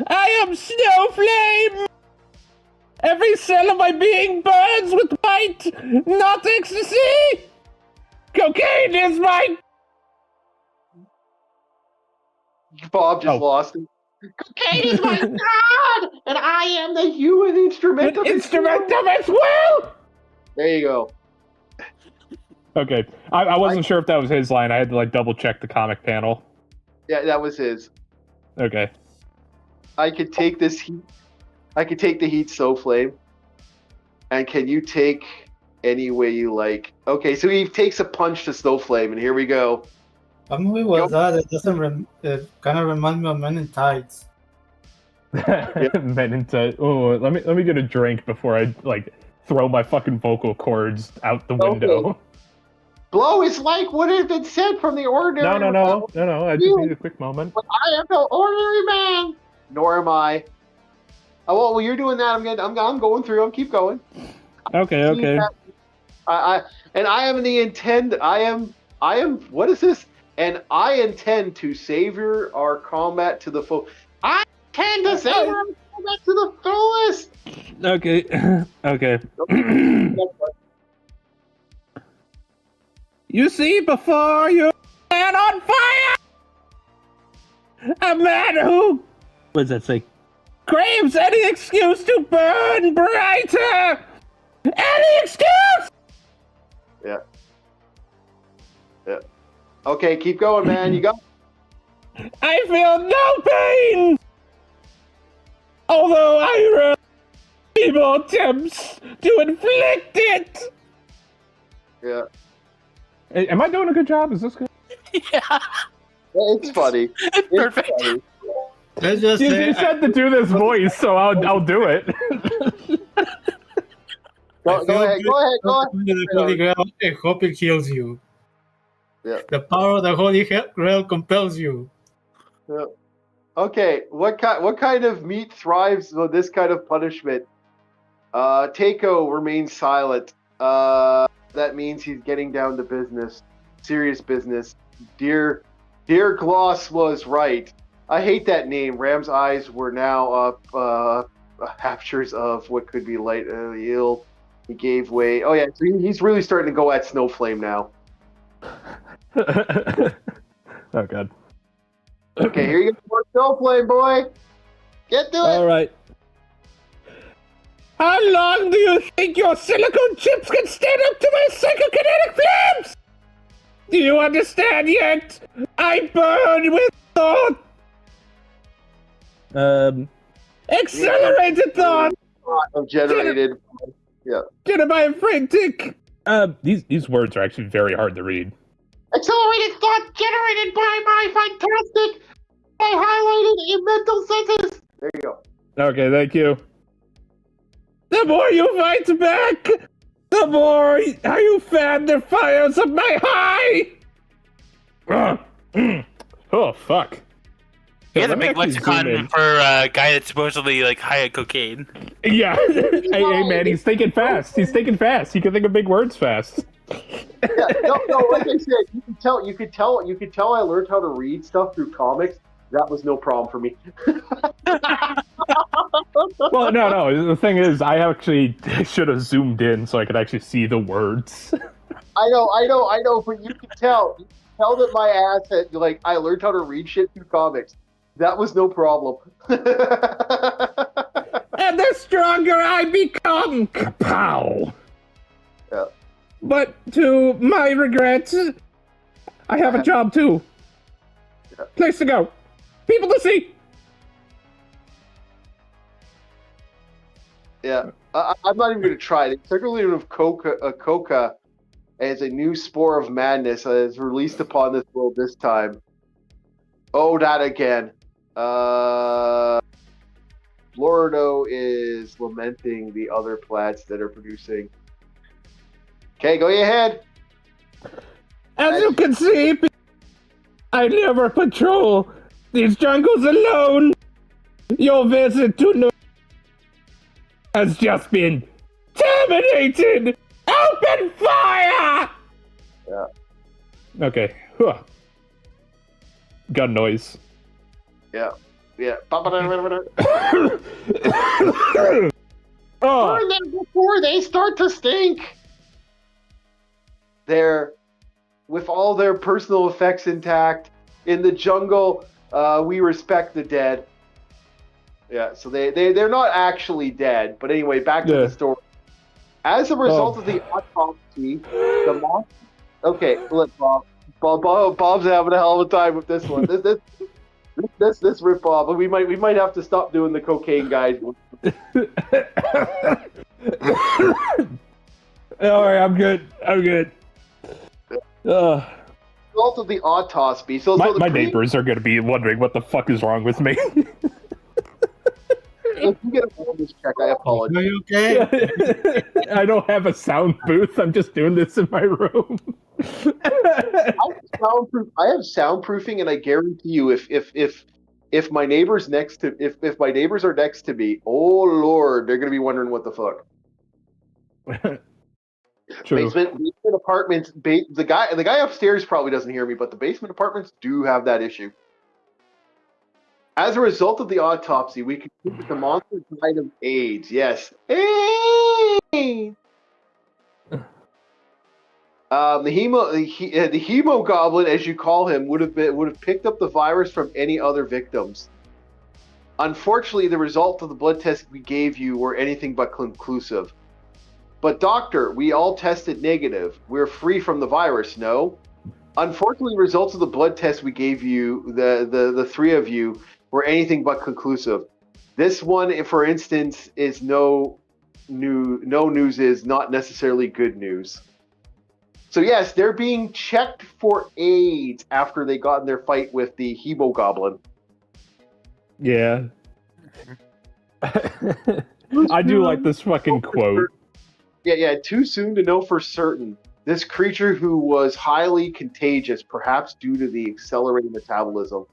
I am Snowflame! Every cell of my being burns with white, not ecstasy! Cocaine is my... Bob just lost him. Cocaine is my god, and I am the human instrument of its will. There you go. Okay, I wasn't sure if that was his line. I had to double check the comic panel. Yeah, that was his. Okay. I could take this heat. I could take the heat, Snowflame. And can you take any way you like? Okay, so he takes a punch to Snowflame, and here we go. What movie was that? It doesn't. It kind of reminds me of Men in Tights. Men in Tights. Oh, let me get a drink before I throw my fucking vocal cords out the window. Okay. Blow is like what has been said from the ordinary. No. I just need a quick moment. But I am no ordinary man. Nor am I. Oh, well, while you're doing that, I'm going through. I'm keep going. Okay. I am the intend. I am. What is this? And I intend to savor our combat to the full. I intend to savor our combat to the fullest. Okay. You see before you, man on fire. A man who, what does that say? Craves any excuse to burn brighter. Any excuse. Yeah. Okay, keep going, man. You got. I feel no pain, although I feeble attempts to inflict it. Yeah. Hey, am I doing a good job? Is this good? Yeah. It's funny. It's perfect. Funny. Let's just You say, said to do this voice, so I'll do it. Go ahead. The Holy Grail, I hope it heals you. Yeah. The power of the Holy Grail compels you. Yeah. Okay, what kind of meat thrives with this kind of punishment? Takeo remains silent. That means he's getting down to business, serious business. Dear Gloss was right. I hate that name. Ram's eyes were now captures of what could be light ill. He gave way. Oh yeah, so he's really starting to go at Snowflame now. Oh god. Okay, here you go, Snowflame boy. Get to it. All right. How long do you think your silicone chips can stand up to my psychokinetic flames? Do you understand yet? I burn with thought. Accelerated thought. Generated. Yeah. Generated by a frantic. These words are actually very hard to read. Accelerated thought generated by my fantastic. I highlighted a mental sentence. There you go. Okay, thank you. The more you fight back, the more you fan the fires of my high. Oh, fuck. He has a let me big actually zoom in. lexicon for a guy that's supposedly like high on cocaine. Yeah. Hey, man, he's thinking fast. He's thinking fast. He can think of big words fast. Yeah, no. Like I said, you could tell. I learned how to read stuff through comics. That was no problem for me. Well, no. The thing is, I actually should have zoomed in so I could actually see the words. I know, but you can tell. You can tell that my ass had, like, I learned how to read shit through comics. That was no problem. And the stronger I become, kapow! Yeah. But to my regrets, I have a job too. Yeah. Place to go. People to see. Yeah, I'm not even going to try. The circulating of coca as a new spore of madness is released upon this world this time. Oh, that again. Florido is lamenting the other plants that are producing. Okay, go ahead. As you can see, I never patrol these jungles alone. Your visit to New has just been terminated. Open fire! Yeah. Okay. Gun noise. Yeah. Oh. Burn them before they start to stink. They're, with all their personal effects intact, in the jungle, we respect the dead. Yeah, so they're not actually dead. But anyway, back to the story. As a result of the autopsy, the monster... Okay, look, Bob's having a hell of a time with this one. This rip off. We might have to stop doing the cocaine guys. Alright, I'm good. Result of the autopsy. My neighbors are going to be wondering what the fuck is wrong with me. If you get a wellness check, I apologize. Are you okay? I don't have a sound booth. I'm just doing this in my room. I have soundproofing, and I guarantee you, if my neighbors if my neighbors are next to me, oh Lord, they're gonna be wondering what the fuck. True. Basement apartments. The guy upstairs probably doesn't hear me, but the basement apartments do have that issue. As a result of the autopsy, we conclude that the monster died of AIDS. Yes, AIDS. The hemogoblin, as you call him, would have picked up the virus from any other victims. Unfortunately, the result of the blood test we gave you were anything but conclusive. But doctor, we all tested negative. We're free from the virus, no? Unfortunately, results of the blood test we gave you, the three of you, were anything but conclusive. This one, for instance, is no news is not necessarily good news. So yes, they're being checked for AIDS after they got in their fight with the hemogoblin. Yeah. I do like this fucking quote. Yeah, too soon to know for certain. This creature who was highly contagious, perhaps due to the accelerated metabolism.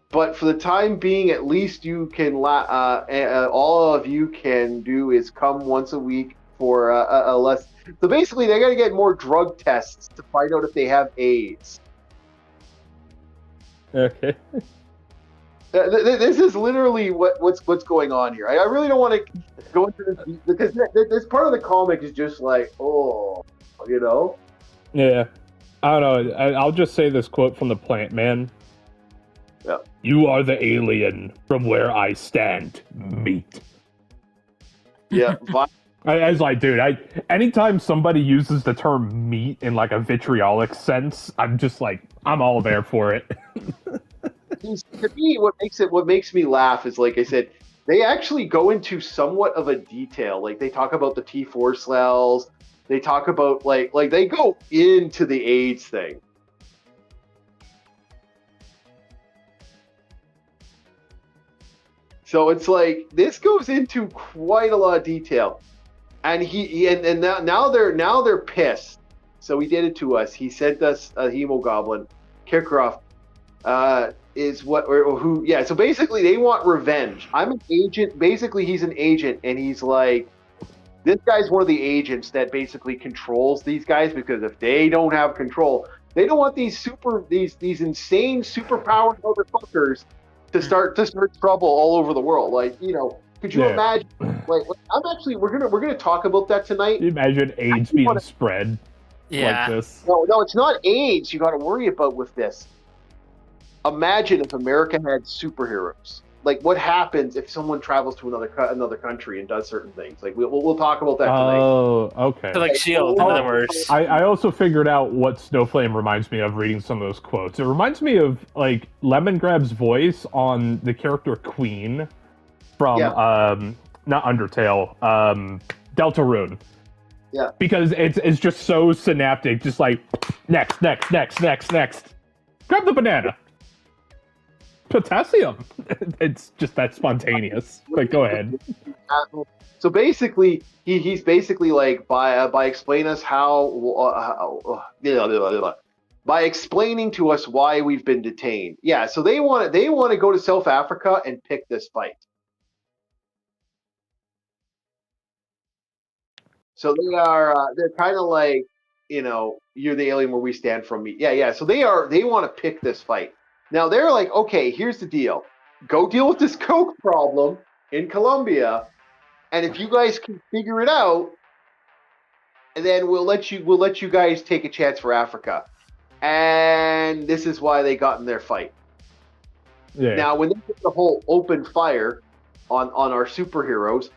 But for the time being, at least you can, all of you can do is come once a week for a less. So basically, they got to get more drug tests to find out if they have AIDS. Okay. This is literally what's going on here. I really don't want to go into this because this part of the comic is just like, oh, you know. Yeah, I don't know. I'll just say this quote from the Plant Man. Yeah. You are the alien from where I stand, meat. Yeah. I was like, dude, anytime somebody uses the term meat in like a vitriolic sense, I'm just like, I'm all there for it. To me, what makes me laugh is, like I said, they actually go into somewhat of a detail. Like they talk about the T4 cells. They talk about like they go into the AIDS thing. So it's like this goes into quite a lot of detail, and now they're pissed. So he did it to us. He sent us a hemogoblin, Kirkroff. is what or who. Yeah. So basically, they want revenge. I'm an agent. Basically, he's an agent, and he's like, this guy's one of the agents that basically controls these guys because if they don't have control, they don't want these insane superpowered motherfuckers to start trouble all over the world. Like, could you imagine? Like, we're gonna talk about that tonight. You imagine AIDS being spread like this. No, it's not AIDS you got to worry about with this. Imagine if America had superheroes. Like, what happens if someone travels to another country and does certain things? Like, we'll talk about that tonight. Oh, okay. So, like S.H.I.E.L.D., in other words. I also figured out what Snowflame reminds me of reading some of those quotes. It reminds me of, like, Lemongrab's voice on the character Queen from, not Undertale, Deltarune. Yeah. Because it's just so synaptic, just like, next. Grab the banana. Potassium. It's just that spontaneous. But go ahead. So basically, he's basically like by explaining us by explaining to us why we've been detained. Yeah. So they want to go to South Africa and pick this fight. So they're kind of like, you're the alien where we stand from me. Yeah. So they want to pick this fight. Now they're like, okay, here's the deal. Go deal with this coke problem in Colombia, and if you guys can figure it out, and then we'll let you guys take a chance for Africa. And this is why they got in their fight. Yeah. Now, when they get the whole open fire on our superheroes,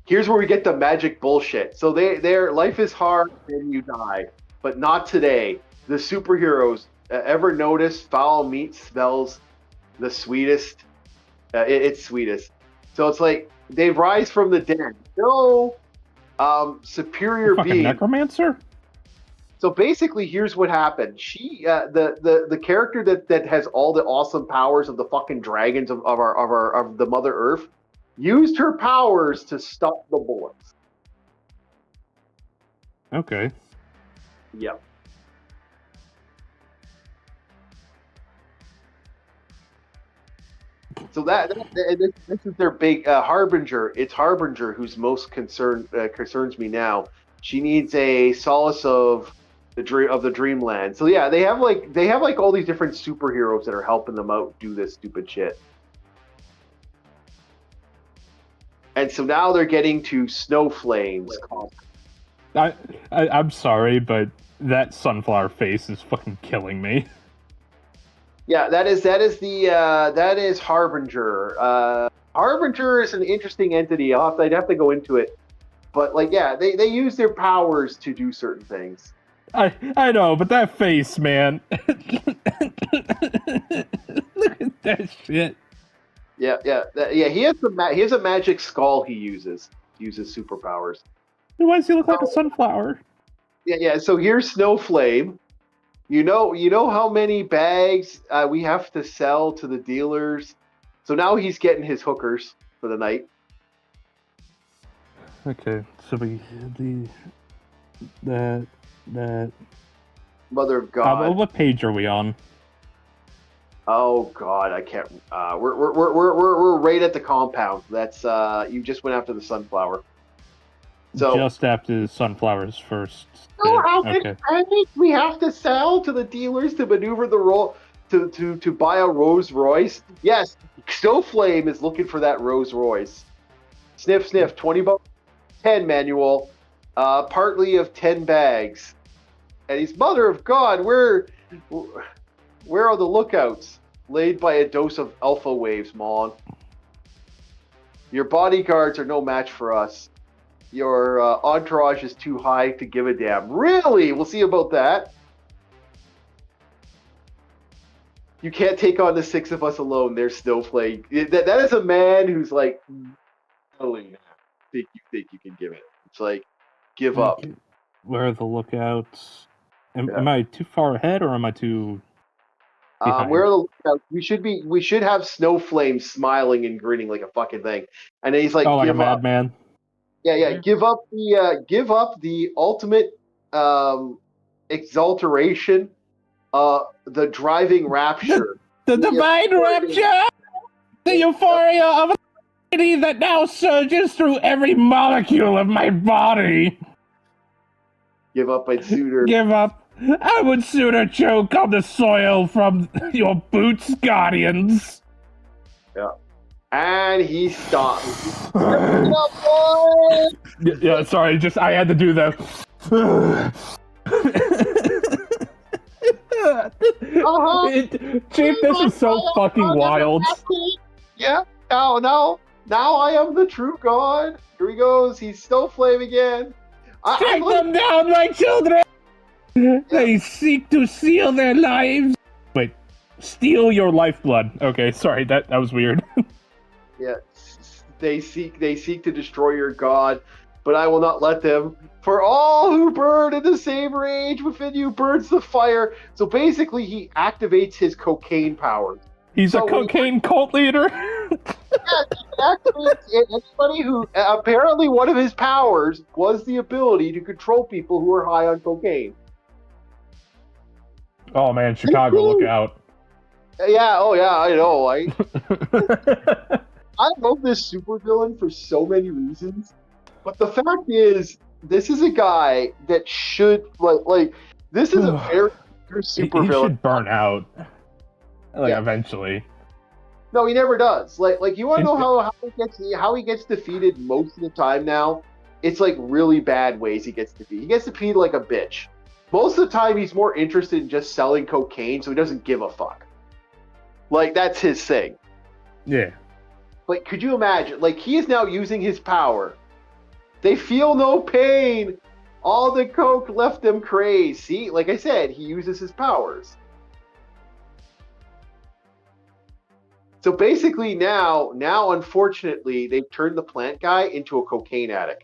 here's where we get the magic bullshit. So their life is hard and you die, but not today. The superheroes. Ever notice foul meat smells the sweetest? It's sweetest. So it's like they rise from the dead. No superior being. Necromancer? So basically, here's what happened. She, the character that has all the awesome powers of the fucking dragons of the Mother Earth, used her powers to stop the bullets. Okay. Yep. So this is their big Harbinger. It's Harbinger who's most concerns me now. She needs a solace of the dreamland. So yeah, they have like all these different superheroes that are helping them out do this stupid shit. And so now they're getting to Snowflame's. I'm sorry, but that sunflower face is fucking killing me. Yeah, that is Harbinger. Harbinger is an interesting entity. I'd have to go into it, but like, yeah, they use their powers to do certain things. I know, but that face, man. Look at that shit. Yeah. He has a magic skull. He uses superpowers. Why does he look like a sunflower? Yeah. So here's Snowflame. You know how many bags we have to sell to the dealers. So now he's getting his hookers for the night. Okay, so that Mother of God. What page are we on? Oh God, I can't. We're right at the compound. That's you just went after the sunflower. So just after the sunflowers first. How many bags we have to sell to the dealers to maneuver the to buy a Rolls Royce? Yes, Snowflame is looking for that Rolls Royce. Sniff, 20 bucks, 10 manual, partly of 10 bags. And he's Mother of God. Where are the lookouts? Laid by a dose of alpha waves, Mon. Your bodyguards are no match for us. Your entourage is too high to give a damn. Really? We'll see about that. You can't take on the 6 of us alone. There's Snowflake. That is a man who's like, holy, think you can give it. It's like, give up. Where are the lookouts? Am I too far ahead or am I too behind? Where are the lookouts? We should have Snowflame smiling and grinning like a fucking thing. And then he's like, like a madman. Yeah. Give up the ultimate exaltation, the driving rapture. The divine rapture! The euphoria of a city that now surges through every molecule of my body! Give up, I'd sooner. Give up. I would sooner choke on the soil from your boots, Guardians. Yeah. And he stopped. Yeah, sorry, I had to do that. Chief, this is so fucking wild. Yeah. Now I am the true god. Here he goes. He's Snowflame again. Take them down, my children! They seek to seal their lives. Wait, steal your lifeblood. Okay, sorry, that was weird. Yeah, they seek to destroy your god, but I will not let them. For all who burn in the same rage within you burns the fire. So basically, he activates his cocaine powers. He's a cocaine cult leader. Yeah, he activates anybody who apparently one of his powers was the ability to control people who are high on cocaine. Oh man, Chicago, look out! Yeah, oh yeah, I know. I love this supervillain for so many reasons, but the fact is, this is a guy that should like. This is a very supervillain. He should burn out, eventually. No, he never does. Like you want to know how he gets defeated most of the time now? It's like really bad ways he gets defeated. He gets defeated like a bitch. Most of the time, he's more interested in just selling cocaine, so he doesn't give a fuck. Like that's his thing. Yeah. Like, could you imagine? Like, he is now using his power. They feel no pain. All the coke left them crazed. See, like I said, he uses his powers. So basically now, unfortunately, they've turned the plant guy into a cocaine addict.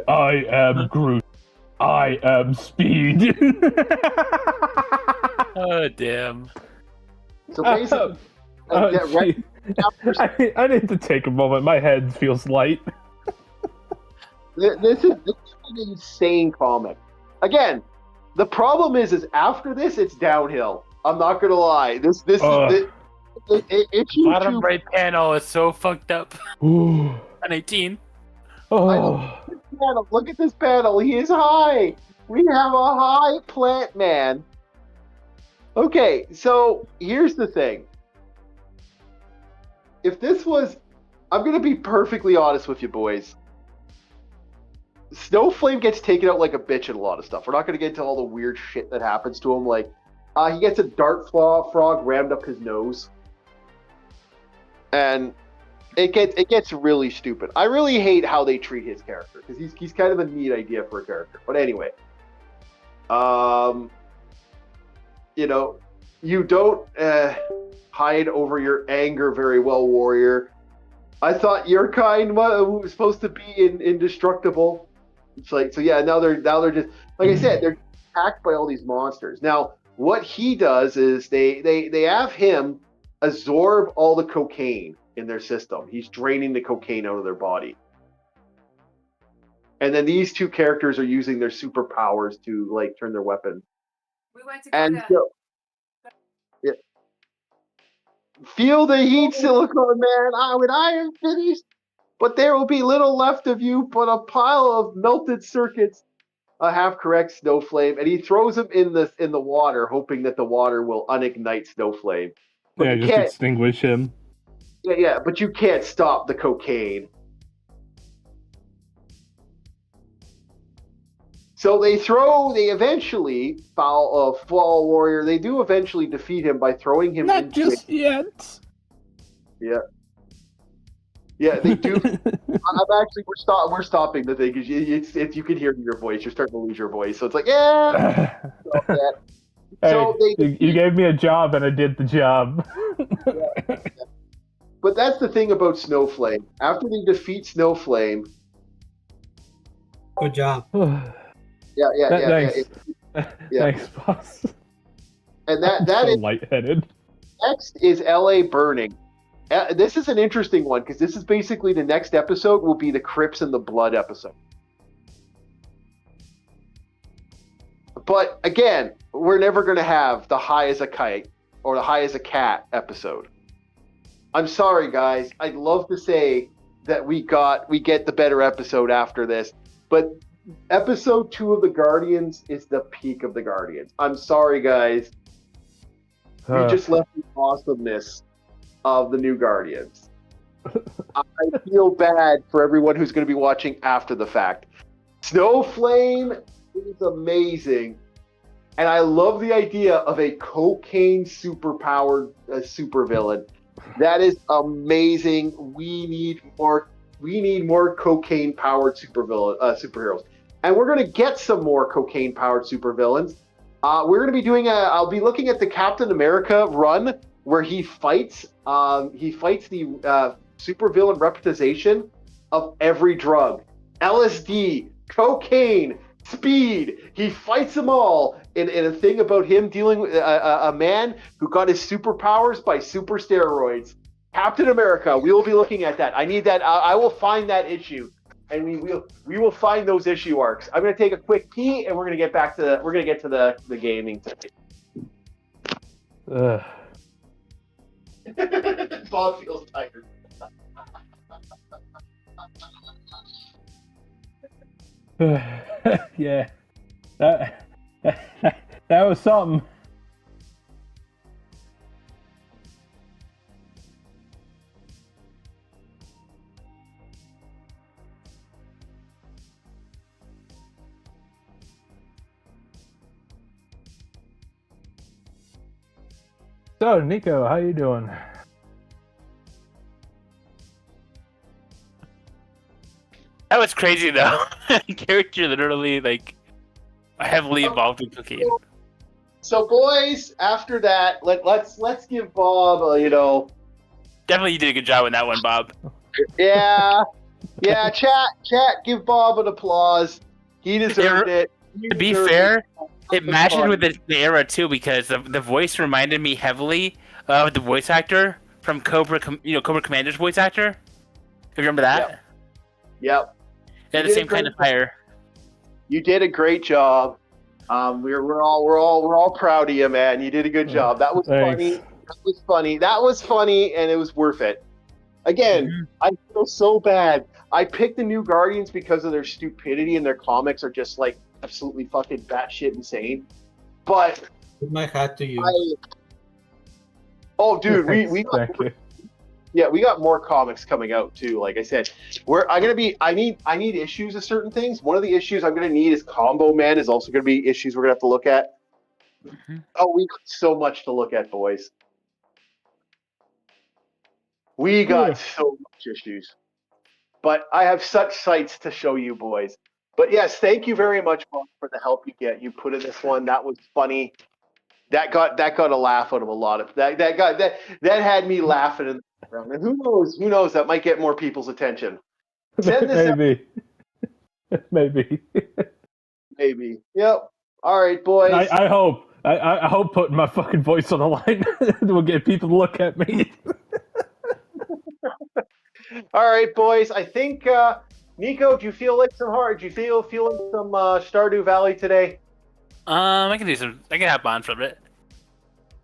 I am Groot. I am Speed. Oh, damn. So basically, I need to take a moment. My head feels light. This is an insane comic. Again, the problem is after this, it's downhill. I'm not gonna lie. If you bottom right panel is so fucked up. Ooh. On 18. Oh. Look at this panel. He is high. We have a high plant man. Okay, so here's the thing. If this was, I'm gonna be perfectly honest with you, boys. Snowflame gets taken out like a bitch in a lot of stuff. We're not going to get into all the weird shit that happens to him. Like, he gets a dart frog rammed up his nose. And it gets really stupid. I really hate how they treat his character, because he's kind of a neat idea for a character. But anyway. You don't hide over your anger very well, warrior. I thought your kind was supposed to be indestructible. It's like, so yeah, now they're just, like I said, they're attacked by all these monsters. Now, what he does is they have him absorb all the cocaine in their system. He's draining the cocaine out of their body. And then these two characters are using their superpowers to like turn their weapon. We went to yeah. Feel the heat, Silicon Man. When I am finished, but there will be little left of you but a pile of melted circuits. Half correct, Snowflame, and he throws him in the water, hoping that the water will unignite Snowflame. But yeah, just extinguish him. Yeah, but you can't stop the cocaine. So they eventually Fall Warrior. They do eventually defeat him by throwing him. Not just yet. Yeah. Yeah, they do. We're stopping the thing because you can hear your voice. You're starting to lose your voice, so it's like, yeah. So you gave me a job and I did the job. Yeah. But that's the thing about Snowflame. After they defeat Snowflame, good job. Thanks. Thanks, boss. And that so is lightheaded. Next is L.A. Burning. This is an interesting one because this is basically the next episode will be the Crips and the Blood episode. But again, we're never going to have the High as a Kite or the High as a Cat episode. I'm sorry, guys. I'd love to say that we get the better episode after this, but episode 2 of the Guardians is the peak of the Guardians. I'm sorry, guys. We just left the awesomeness of the new Guardians. I feel bad for everyone who's going to be watching after the fact. Snowflame is amazing, and I love the idea of a cocaine superpowered supervillain. That is amazing. We need more cocaine powered superheroes, and we're going to get some more cocaine powered supervillains. We're going to be doing I'll be looking at the Captain America run where he fights the supervillain representation of every drug. LSD, cocaine, speed. He fights them all in a thing about him dealing with a man who got his superpowers by super steroids. Captain America, we will be looking at that. I need that. I will find that issue. And we will find those issue arcs. I'm going to take a quick pee, and we're going to get to the gaming today. Bob feels tired. Yeah, that was something. So, Nico, how you doing? That was crazy though. Character literally like heavily involved in cocaine. So, boys, after that, let's give Bob Definitely, you did a good job on that one, Bob. Yeah. Chat, give Bob an applause. He deserved it. To be fair, it matches with the era too because the voice reminded me heavily of the voice actor from Cobra Commander's voice actor. If you remember that. Yep. They had the same kind of fire. You did a great job. We're all proud of you, man. You did a good job. That was funny. That was funny, and it was worth it. Again, I feel so bad. I picked the new Guardians because of their stupidity, and their comics are just like absolutely fucking batshit insane. But my hat to you. Dude, we got more comics coming out too. Like I said, I need issues of certain things. One of the issues I'm gonna need is Combo Man is also gonna be issues we're gonna have to look at. Mm-hmm. Oh, we got so much to look at, boys. We got so much issues. But I have such sights to show you, boys. But yes, thank you very much, Bob, for the help you put in this one. That was funny. That got a laugh out of a lot of that had me laughing in the background. And who knows, that might get more people's attention. Send this Maybe. Maybe. Yep. All right, boys. I hope putting my fucking voice on the line will get people to look at me. All right, boys. I think Nico, do you feel like some hard? Do you feel like some Stardew Valley today? I can hop on for a bit.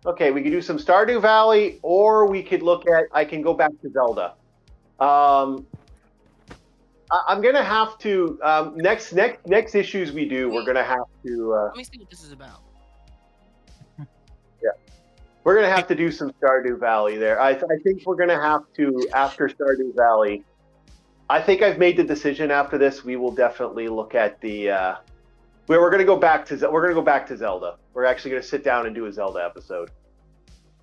Okay, we can do some Stardew Valley, or we could look at. I can go back to Zelda. I'm gonna have to next issues we do. We're gonna have to. Let me see what this is about. Yeah, we're gonna have to do some Stardew Valley there. I think we're gonna have to after Stardew Valley. I think I've made the decision. After this, we will definitely look at the. We're gonna go back to Zelda. We're actually gonna sit down and do a Zelda episode,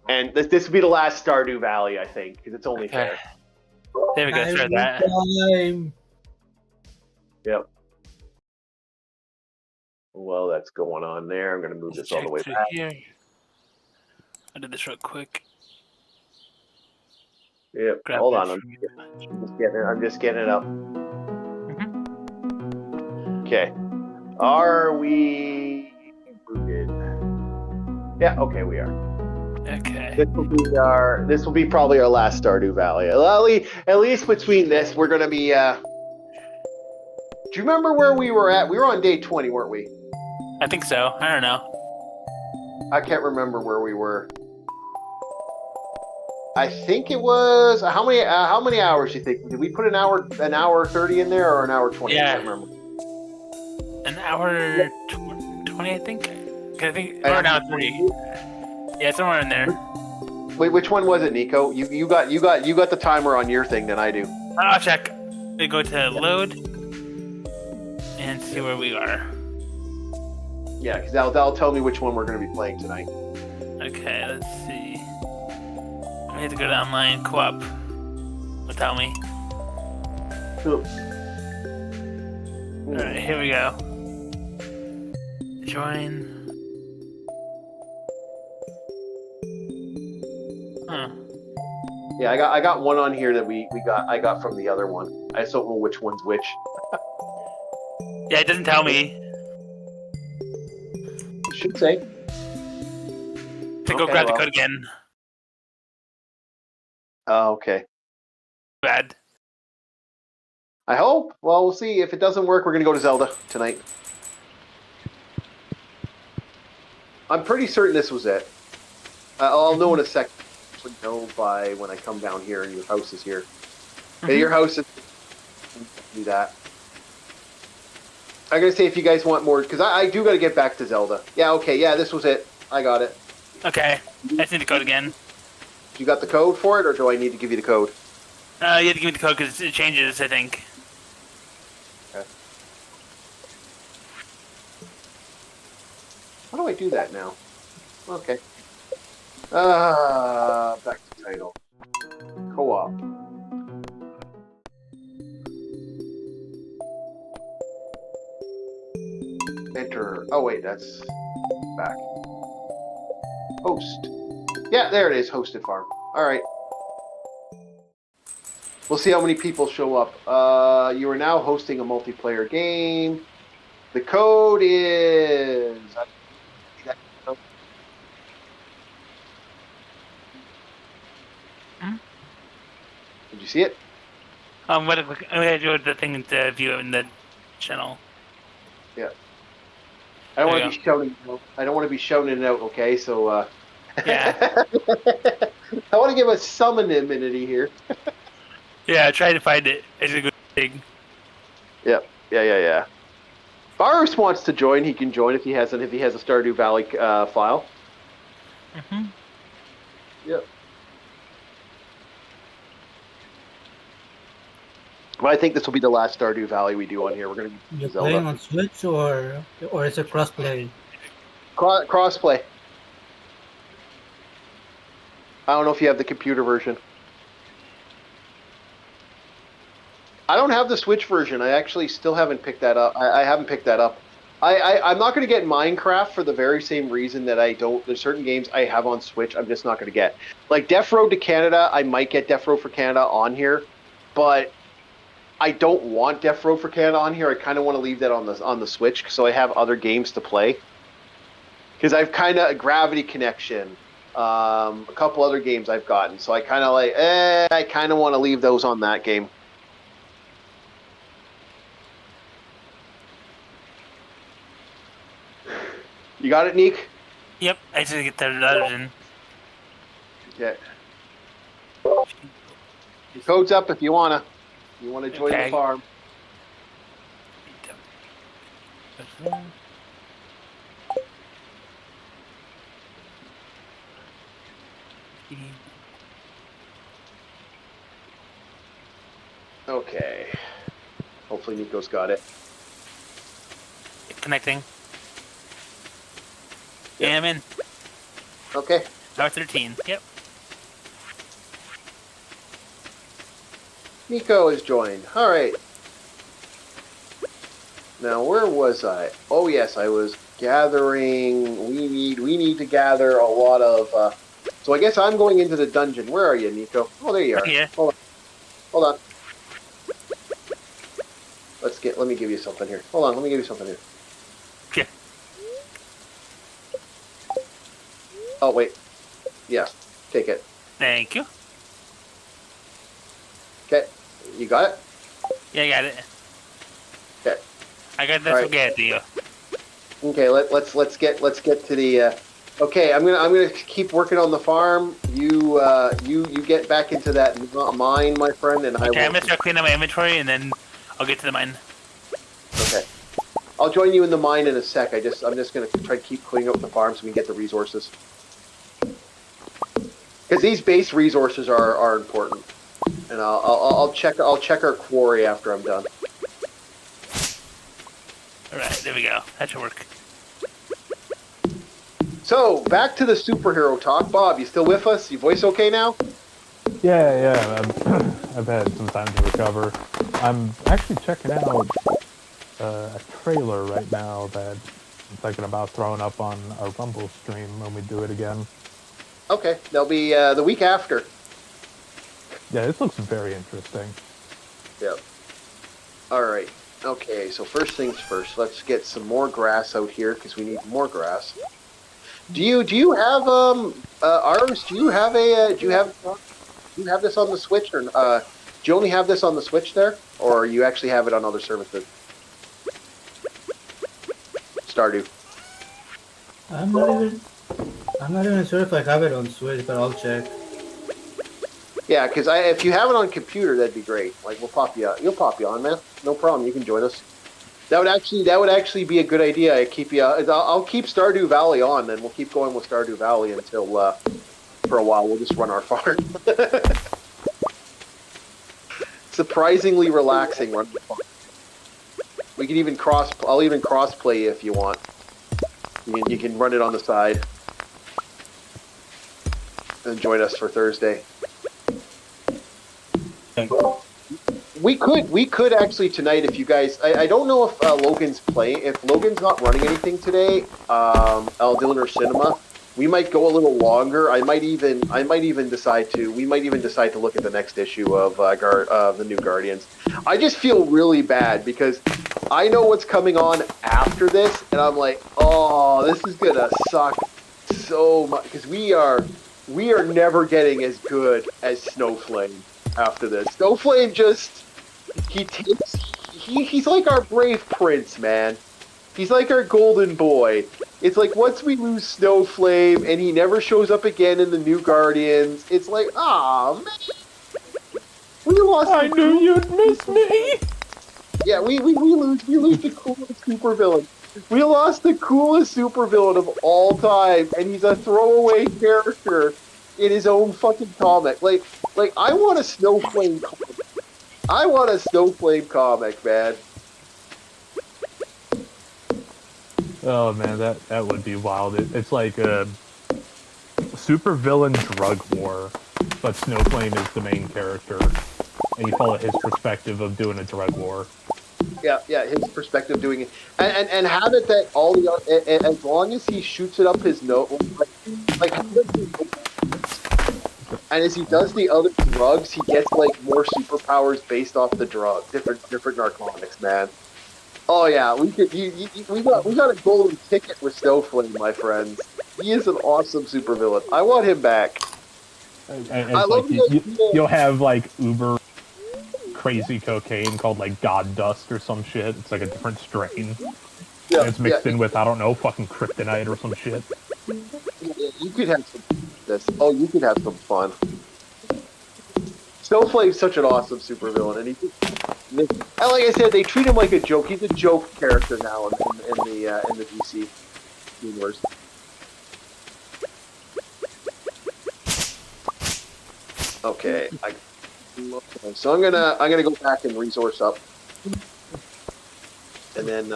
and this will be the last Stardew Valley, I think, because it's only fair. There we go. Start that. Yep. Well, that's going on there. I'm gonna move this all the way back. Here. I did this real quick. Yep. Hold on. I'm just getting it up. Okay. Are we booted? Yeah. Okay, we are. Okay. This will be probably our last Stardew Valley. At least between this, we're gonna be. Do you remember where we were at? We were on day 20, weren't we? I think so. I don't know. I can't remember where we were. I think it was how many hours do you think? Did we put an hour 30 in there or an hour 20? Yeah. I can't remember. An hour 20, I think. Or an hour 30. Yeah, somewhere in there. Wait, which one was it, Nico? You got the timer on your thing than I do. I'll check. We go to load and see where we are. Yeah, because that'll tell me which one we're going to be playing tonight. Okay, let's see. I have to go to online co-op. It'll tell me. Alright, here we go. Join. Huh. Yeah, I got one on here that I got from the other one. I just don't know which one's which. Yeah, it doesn't tell me. It should say. To go grab the code again. Oh, okay. Bad. I hope. Well, we'll see. If it doesn't work, we're going to go to Zelda tonight. I'm pretty certain this was it. I'll know in a second. I'll know by when I come down here and your house is here. Mm-hmm. Your house is... Do that. I'm going to say if you guys want more, because I do got to get back to Zelda. Yeah, okay. Yeah, this was it. I got it. Okay. I just need the code again. You got the code for it, or do I need to give you the code? You have to give me the code because it changes, I think. Okay. How do I do that now? Okay. Back to title. Co-op. Enter. Oh wait, that's back. Host. Yeah, there it is. Hosted farm. All right. We'll see how many people show up. You are now hosting a multiplayer game. The code is... Did you see it? I'm gonna do the thing to view it in the channel. Yeah. I don't want to be shouting. I don't want to be shouting it out. Okay, so. Yeah. I want to give us some anonymity here. Yeah, try to find it. It's a good thing. Yep. Yeah. Virus wants to join. He can join if he has a Stardew Valley file. Mhm. Yep. Well, I think this will be the last Stardew Valley we do on here. We're going to be Zelda. Playing on Switch or is it crossplay? Crossplay. I don't know if you have the computer version. I don't have the Switch version. I actually still haven't picked that up. I haven't picked that up. I'm not going to get Minecraft for the very same reason that I don't. There's certain games I have on Switch I'm just not going to get. Like Death Road to Canada, I might get Death Road for Canada on here, but I don't want Death Road for Canada on here. I kind of want to leave that on the Switch so I have other games to play. Because I've kind of Gravity Connection, a couple other games I've gotten, so I kind of I kind of want to leave those on that game. You got it, Neek? Yep, I just get the dungeon. Yeah. Your code's up if you wanna join the farm. Okay. Hopefully Nico's got it. Connecting. Yep. Yeah, I'm in. Okay. Star 13. Yep. Nico is joined. All right. Now, where was I? Oh, yes, I was gathering. We need to gather a lot of. So I guess I'm going into the dungeon. Where are you, Nico? Oh, there you are. Yeah. Hold on. Let me give you something here. Hold on. Let me give you something here. Yeah. Oh, wait. Yeah, take it. Thank you. Okay, you got it. Yeah, I got it. Okay. I got this. All right. Okay, Theo. Okay, let's get to the. Okay, I'm gonna keep working on the farm. You get back into that mine, my friend, and I Okay, I'm will. gonna start cleaning up my inventory, and then I'll get to the mine. Okay, I'll join you in the mine in a sec. I'm just gonna try to keep cleaning up the farm so we can get the resources. Because these base resources are important, and I'll check our quarry after I'm done. All right, there we go. That should work. So back to the superhero talk. Bob, you still with us? Your voice okay now? Yeah. I've had some time to recover. I'm actually checking out a trailer right now that I'm thinking about throwing up on our Rumble stream when we do it again. Okay, that'll be the week after. Yeah, this looks very interesting. Yep. All right. Okay, so first things first. Let's get some more grass out here because we need more grass. Do you have Ars? Do you have this on the Switch or do you only have this on the Switch there, or you actually have it on other services? Stardew. I'm not even sure if I have it on Switch, but I'll check. Yeah, because if you have it on computer, that'd be great. Like we'll pop you. You'll pop you on, man. No problem. You can join us. That would actually be a good idea. I'll keep Stardew Valley on, and we'll keep going with Stardew Valley until for a while. We'll just run our farm. Surprisingly relaxing run the farm. We can even I'll even cross-play if you want. You can run it on the side and join us for Thursday. We could actually tonight if you guys. I don't know if Logan's playing. If Logan's not running anything today, Dylan or Cinema, we might go a little longer. We might even decide to look at the next issue of the New Guardians. I just feel really bad because I know what's coming on after this, and I'm like, oh, this is gonna suck so much because we are never getting as good as Snowflame after this. Snowflame just he's like our brave prince, man. He's like our golden boy. It's like once we lose Snowflame and he never shows up again in the New Guardians, it's like, ah, man. We lost. I knew you'd miss me. Yeah, we lose the coolest supervillain. We lost the coolest supervillain of all time, and he's a throwaway character in his own fucking comic. Like I want a Snowflame comic. I want a Snowflame comic, man. Oh man, that would be wild. It's like a supervillain drug war, but Snowflame is the main character, and you follow his perspective of doing a drug war. Yeah, his perspective doing it, and have it that all the as long as he shoots it up his nose, like and as he does the other drugs, he gets like more superpowers based off the drug, different narcotics, man. Oh yeah, we got a golden ticket with Snowflame, my friends. He is an awesome supervillain. I want him back. And I love like you'll have like uber crazy cocaine called like God Dust or some shit. It's like a different strain. Yeah, and it's mixed in with, I don't know, fucking kryptonite or some shit. You could have you could have some fun. Snowflame's such an awesome supervillain, and and like I said, they treat him like a joke. He's a joke character now in the DC universe. Okay, so I'm gonna go back and resource up, and then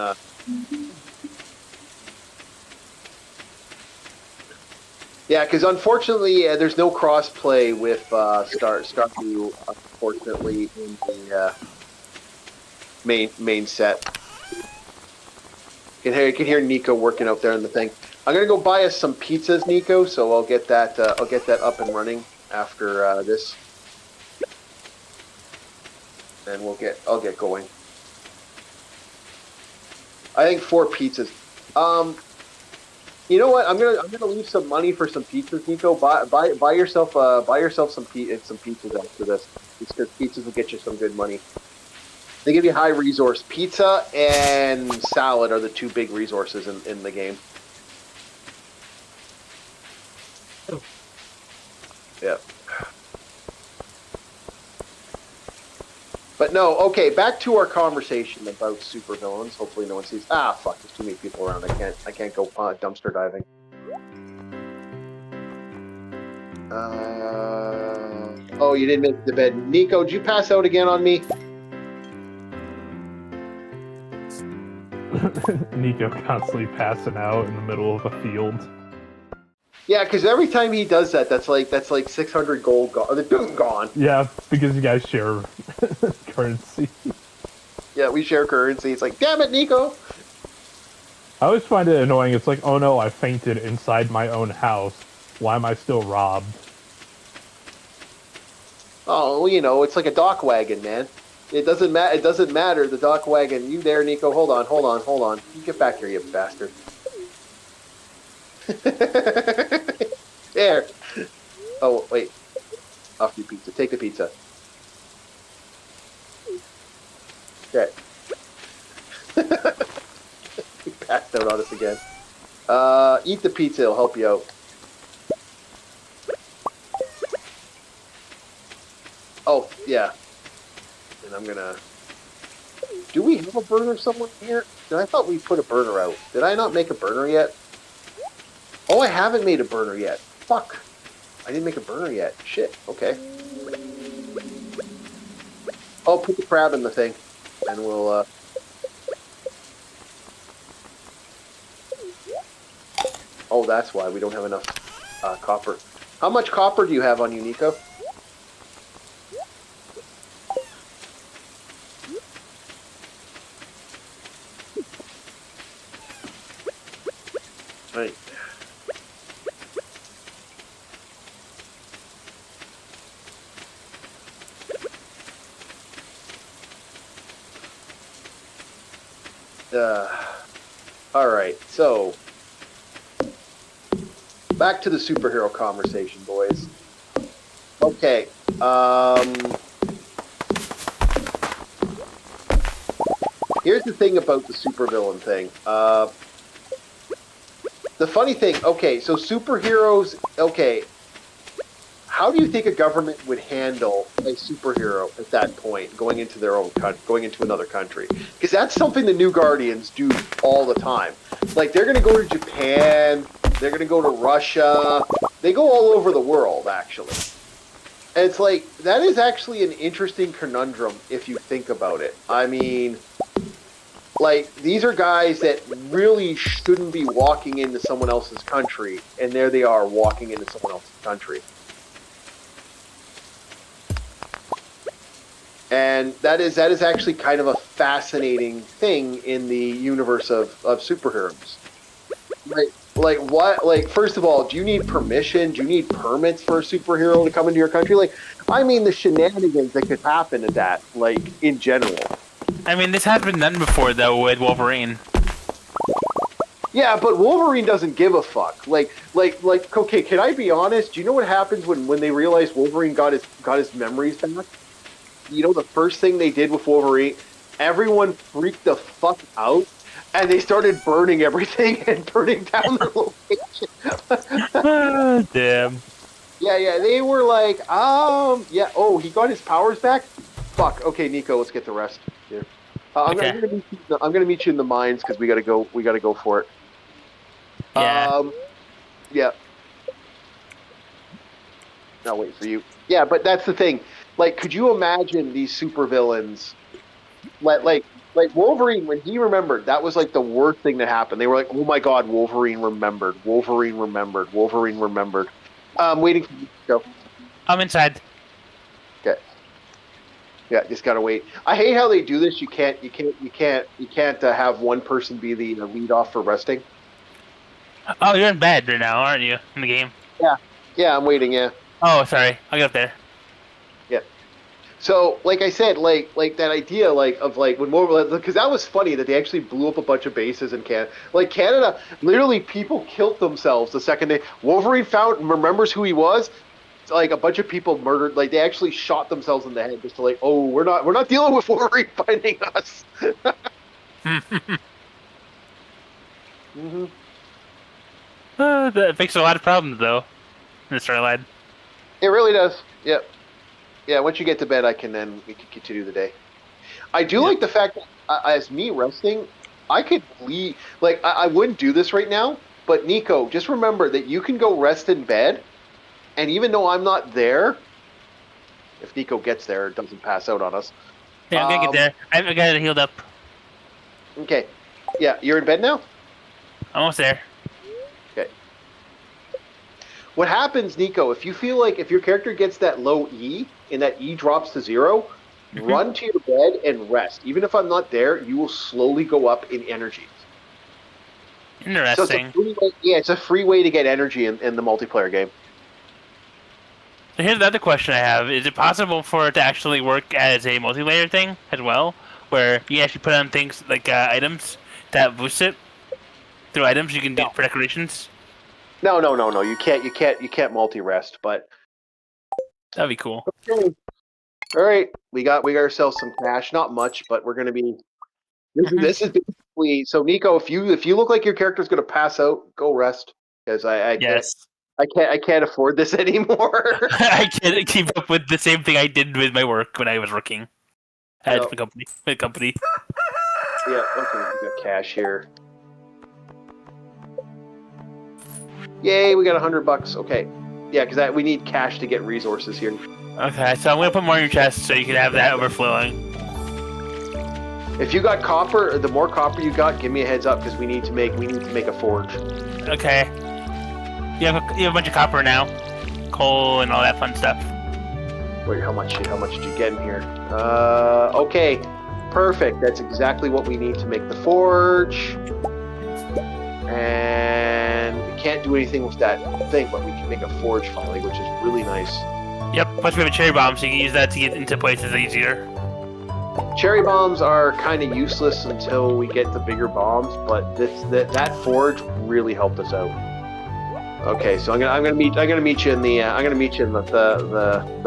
yeah, because unfortunately there's no cross-play with Stardew, unfortunately, in the main set. You can hear Nico working out there in the thing. I'm gonna go buy us some pizzas, Nico. So I'll get that up and running after this, and I'll get going. I think 4 pizzas. You know what? I'm gonna leave some money for some pizzas, Nico. Buy yourself some pizzas after this. It's because pizzas will get you some good money. They give you high resource. Pizza and salad are the two big resources in the game. Yeah. But no, okay, back to our conversation about supervillains. Hopefully no one sees. Ah, fuck, there's too many people around. I can't go dumpster diving. Oh, you didn't make the bed. Nico, did you pass out again on me? Nico constantly passing out in the middle of a field. Yeah, because every time he does that, that's like 600 gold gone. Yeah, because you guys share currency. Yeah, we share currency. It's like, damn it, Nico. I always find it annoying. It's like, oh no, I fainted inside my own house. Why am I still robbed? Oh, well, it's like a dock wagon, man. It doesn't matter. The dock wagon. You there, Nico? Hold on. You get back here, you bastard. There. Oh, wait. Off your pizza. Take the pizza. Okay. He passed out on us again. Eat the pizza. It'll help you out. Oh, yeah. And I'm gonna... Do we have a burner somewhere here? I thought we put a burner out. Did I not make a burner yet? Oh, I haven't made a burner yet. Fuck. I didn't make a burner yet. Shit. Okay. I'll put the crab in the thing. And we'll, Oh, that's why we don't have enough copper. How much copper do you have on you, Nico? Right. All right, so back to the superhero conversation, boys. Okay. Here's the thing about the supervillain thing. The funny thing, okay, so superheroes, okay, how do you think a government would handle a superhero at that point, going into another country? Because that's something the New Guardians do all the time. Like, they're going to go to Japan, they're going to go to Russia, they go all over the world, actually. And it's like, that is actually an interesting conundrum if you think about it. I mean... Like, these are guys that really shouldn't be walking into someone else's country, and there they are walking into someone else's country. And that is actually kind of a fascinating thing in the universe of superheroes. Like what? Like, first of all, do you need permission? Do you need permits for a superhero to come into your country? Like, I mean, the shenanigans that could happen at that, like, in general. I mean, this has been done before, though, with Wolverine. Yeah, but Wolverine doesn't give a fuck. Like, okay, can I be honest? Do you know what happens when they realize Wolverine got his memories back? You know, the first thing they did with Wolverine, everyone freaked the fuck out, and they started burning everything and burning down their location. Damn. Yeah, they were like, yeah, oh, he got his powers back? Fuck, okay, Nico, let's get the rest here. Okay. I'm gonna meet you in the mines because we gotta go for it. Yeah. Yeah. I'll wait for you. Yeah, but that's the thing. Like, could you imagine these supervillains? Like Wolverine, when he remembered, that was like the worst thing that happened. They were like, "Oh my God, Wolverine remembered. Wolverine remembered. Wolverine remembered." Waiting for you to go. I'm inside. Okay. Yeah, just gotta wait. I hate how they do this. You can't have one person be the lead off for resting. Oh, you're in bed right now, aren't you? In the game. Yeah, I'm waiting. Yeah. Oh, sorry. I'll get up there. Yeah. So, like I said, like that idea, like of like when more because that was funny that they actually blew up a bunch of bases in Canada. Like Canada, literally, people killed themselves the second they Wolverine found remembers who he was. It's like a bunch of people murdered. Like they actually shot themselves in the head just to like, oh, we're not dealing with Wolverine finding us. That fixes a lot of problems, though, in the storyline. It really does. Yep. Yeah. Once you get to bed, we can continue the day. I do like the fact that as me resting, I could leave. Like I wouldn't do this right now, but Nico, just remember that you can go rest in bed, and even though I'm not there, if Nico gets there, it doesn't pass out on us. Yeah, I'm gonna get there. I got it healed up. Okay. Yeah, you're in bed now? Almost there. Okay. What happens, Nico, if you feel like if your character gets that low E and that E drops to 0, run to your bed and rest. Even if I'm not there, you will slowly go up in energy. Interesting. So it's a free way to get energy in the multiplayer game. So here's another question I have. Is it possible for it to actually work as a multi-layer thing as well? Where you actually put on things like items that boost it? Through items you can do for decorations? No. You can't multi-rest, but That'd be cool. okay. All right. We got ourselves some cash. Not much, but we're gonna be this is basically so Nico, if you look like your character's gonna pass out, go rest. Because I can't afford this anymore. I can't keep up with the same thing I did with my work when I was working at the company. Yeah, okay, we got cash here. Yay, we got $100. Okay, yeah, because we need cash to get resources here. Okay, so I'm gonna put more in your chest so you can have that overflowing. If you got copper, the more copper you got, give me a heads up because we need to make a forge. Okay. You have a bunch of copper now, coal and all that fun stuff. Wait, how much did you get in here? Okay, perfect. That's exactly what we need to make the forge. And we can't do anything with that thing, but we can make a forge finally, which is really nice. Yep. Plus we have a cherry bomb, so you can use that to get into places easier. Cherry bombs are kind of useless until we get the bigger bombs, but that forge really helped us out. Okay, so I'm gonna meet you in the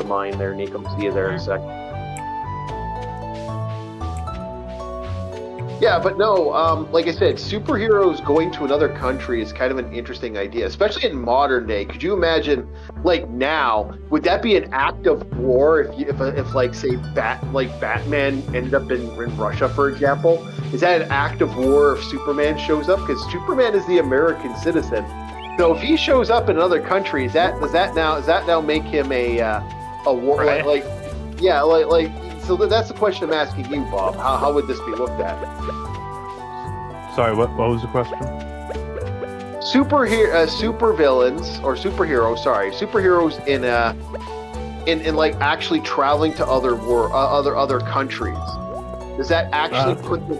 mine there, Nico. See you there in a sec. Yeah, but no, like I said, superheroes going to another country is kind of an interesting idea, especially in modern day. Could you imagine, like now, would that be an act of war if like say Batman ended up in Russia, for example? Is that an act of war if Superman shows up? Because Superman is the American citizen. So if he shows up in another country, does that now make him a war? Right. So that's the question I'm asking you, Bob. How would this be looked at? Sorry, what was the question? Superheroes in like actually traveling to other countries. Does that actually put them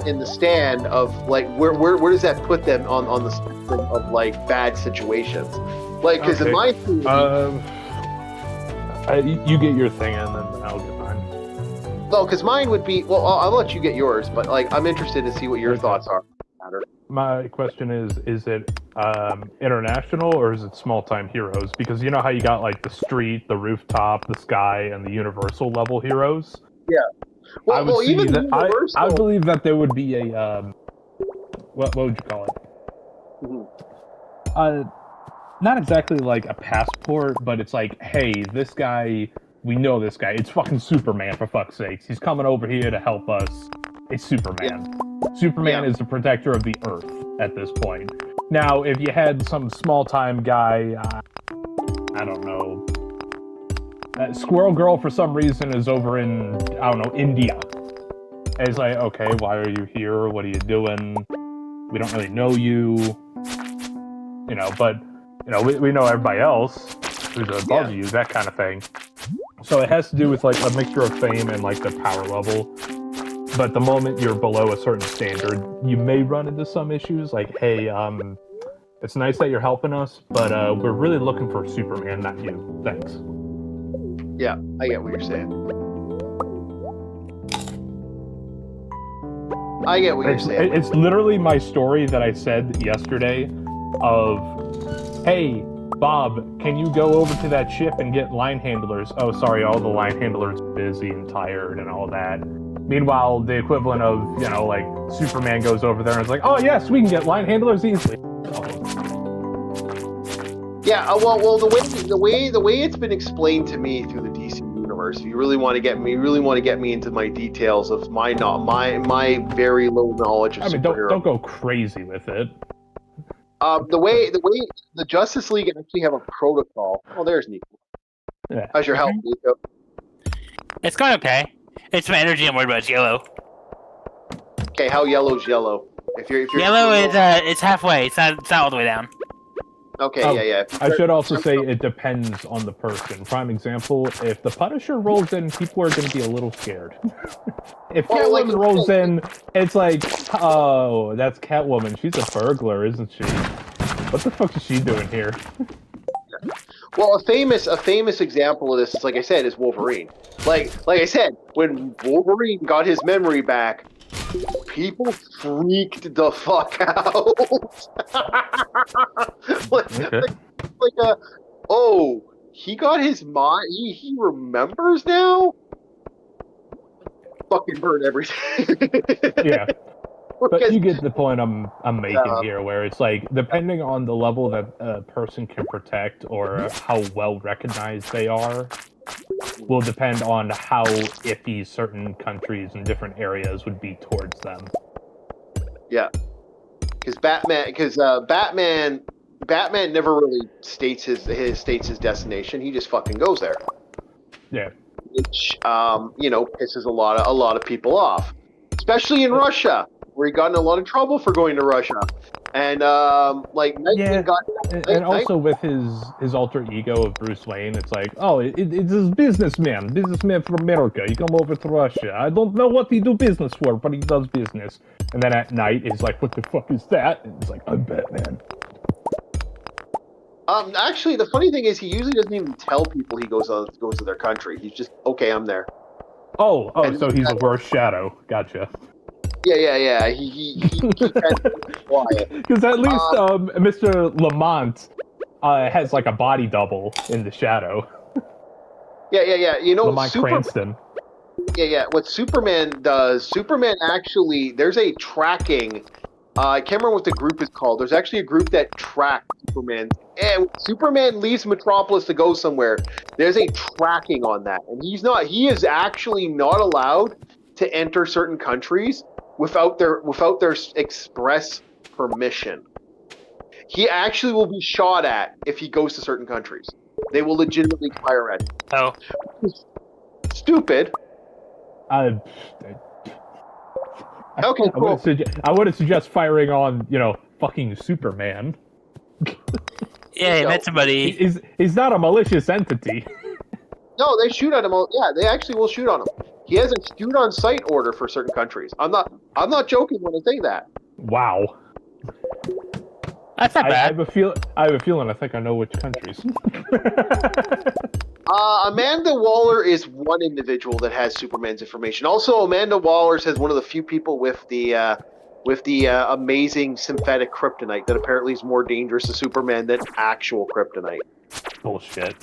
in the stand of like where does that put them on the spectrum of like bad situations? Like because in my theory, you get your thing and then I'll get mine. No, because mine would be I'll let you get yours, but like I'm interested to see what your thoughts are. My question is it international or is it small time heroes? Because you know how you got like the street, the rooftop, the sky, and the universal level heroes. Yeah. I believe that there would be a what would you call it? Mm-hmm. Not exactly like a passport, but it's like, hey, this guy, we know this guy. It's fucking Superman, for fuck's sakes. He's coming over here to help us. It's Superman. Yeah. Superman is the protector of the Earth at this point. Now, if you had some small-time guy, I don't know, Squirrel Girl for some reason is over in, I don't know, India. And it's like, okay, why are you here? What are you doing? We don't really know you. You know, but, you know, we know everybody else who's above you, that kind of thing. So it has to do with, like, a mixture of fame and, like, the power level. But the moment you're below a certain standard, you may run into some issues, like, hey, it's nice that you're helping us, but we're really looking for Superman, not you. Thanks. Yeah, I get what you're saying. I get what you're saying. It's literally my story that I said yesterday of, hey, Bob, can you go over to that ship and get line handlers? Oh, sorry, all the line handlers are busy and tired and all that. Meanwhile, the equivalent of, like, Superman goes over there and is like, oh, yes, we can get line handlers easily. Yeah, well, the way it's been explained to me through the DC universe, if you really want to get me into my details of my very low knowledge of superhero. Don't go crazy with it. The way the Justice League actually have a protocol. Oh, there's Nico. Yeah. How's your health, Nico? It's going okay. It's my energy I'm worried about. It's yellow. Okay, how yellow's yellow? If you're Yellow is it's halfway. It's not all the way down. Okay, yeah. I should also say it depends on the person. Prime example, if the Punisher rolls in, people are going to be a little scared. If Catwoman rolls in, it's like, oh, that's Catwoman. She's a burglar, isn't she? What the fuck is she doing here? Well, a famous example of this, like I said, is Wolverine. Like I said, when Wolverine got his memory back, people freaked the fuck out. Oh, he got his mind. He remembers now. Fucking burn everything. Yeah. But you get the point I'm making here, where it's like, depending on the level that a person can protect or how well recognized they are, will depend on how iffy certain countries and different areas would be towards them. Yeah, because Batman never really states his destination. He just fucking goes there. Yeah. Which pisses a lot of people off, especially in Russia, where he got in a lot of trouble for going to Russia. And also with his alter ego of Bruce Wayne, it's like, oh, it's a businessman from America. He come over to Russia. I don't know what he do business for, but he does business. And then at night, he's like, what the fuck is that? And it's like, I'm Batman. Actually, the funny thing is, he usually doesn't even tell people he goes to their country. He's just, okay, I'm there. Oh, so he's a worse Shadow. Gotcha. Yeah. He quiet. Because at least Mr. Lamont has like a body double in the Shadow. Yeah. Lamont Cranston. Yeah. What Superman does, Superman actually, there's a tracking. I can't remember what the group is called. There's actually a group that tracks Superman. And Superman leaves Metropolis to go somewhere. There's a tracking on that, and he is actually not allowed to enter certain countries without their express permission. He actually will be shot at if he goes to certain countries. They will legitimately fire at him. Oh. Stupid. Okay, cool. I wouldn't suggest firing on, fucking Superman. Yeah, he met somebody. He's not a malicious entity. No, they shoot at him. Yeah, they actually will shoot on him. He has a shoot on sight order for certain countries. I'm not joking when I say that. Wow. That's not bad. I have a feeling. I think I know which countries. Amanda Waller is one individual that has Superman's information. Also, Amanda Waller has one of the few people with the amazing synthetic kryptonite that apparently is more dangerous to Superman than actual kryptonite. Bullshit.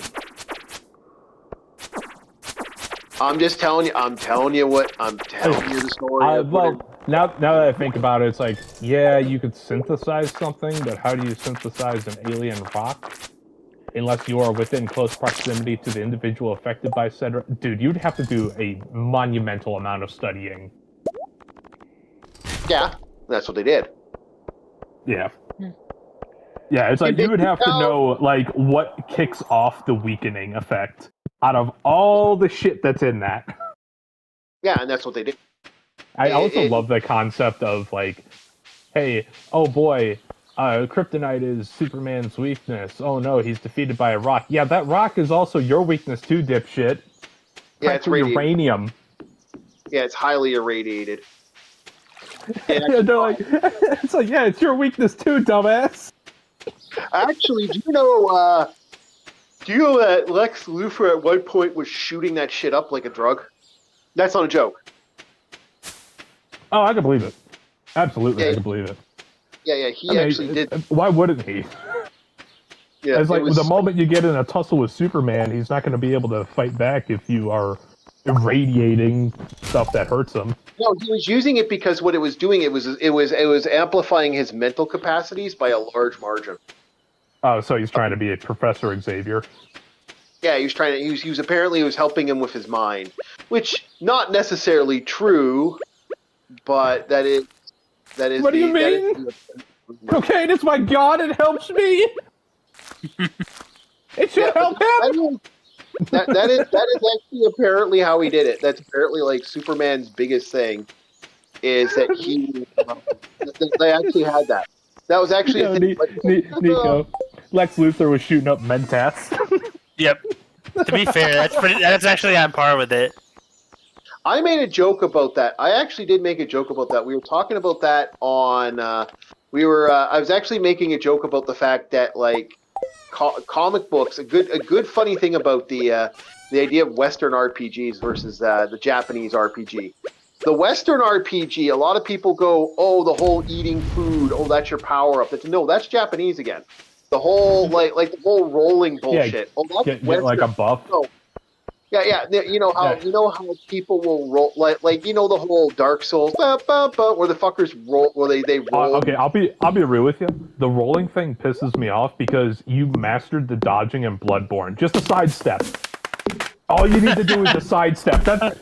I'm just telling you. I'm telling you the story. Now that I think about it, it's like, yeah, you could synthesize something, but how do you synthesize an alien rock? Unless you are within close proximity to the individual affected by said... Dude, you'd have to do a monumental amount of studying. Yeah, that's what they did. Yeah. Yeah, it's like you would have to know, like, what kicks off the weakening effect out of all the shit that's in that. Yeah, and that's what they did. I also love the concept of, like, hey, oh boy, kryptonite is Superman's weakness. Oh no, he's defeated by a rock. Yeah, that rock is also your weakness too, dipshit. Yeah, it's uranium. Yeah, it's highly irradiated. Yeah, they're like, it's like, yeah, it's your weakness too, dumbass. Actually, do you know that Lex Luthor at one point was shooting that shit up like a drug? That's not a joke. Oh, I can believe it. Absolutely, Yeah, I can believe it. yeah. He actually did. Why wouldn't he? Yeah, It's like the moment you get in a tussle with Superman, he's not going to be able to fight back if you are irradiating stuff that hurts him. No, he was using it because what it was doing, it was amplifying his mental capacities by a large margin. Oh, so he's trying to be a Professor Xavier. Yeah, he was trying to. He was apparently it was helping him with his mind, which not necessarily true, but that is What do you mean? Cocaine is my god. It helps me. It should help him. That is actually apparently how he did it. That's apparently like Superman's biggest thing is that they actually had that. That was actually a thing. Nico, Lex Luthor was shooting up Mentats. Yep. To be fair, that's actually on par with it. I made a joke about that. I actually did make a joke about that. We were talking about that on. I was actually making a joke about the fact that like comic books. A good funny thing about the idea of Western RPGs versus the Japanese RPG. The Western RPG, a lot of people go, "Oh, the whole eating food. Oh, that's your power up." That's Japanese again. The whole like the whole rolling bullshit. Get like a buff. Oh, yeah. You know how people will roll like the whole Dark Souls, where the fuckers roll, where they roll. Okay, I'll be real with you. The rolling thing pisses me off because you mastered the dodging in Bloodborne. Just a sidestep. All you need to do is a sidestep.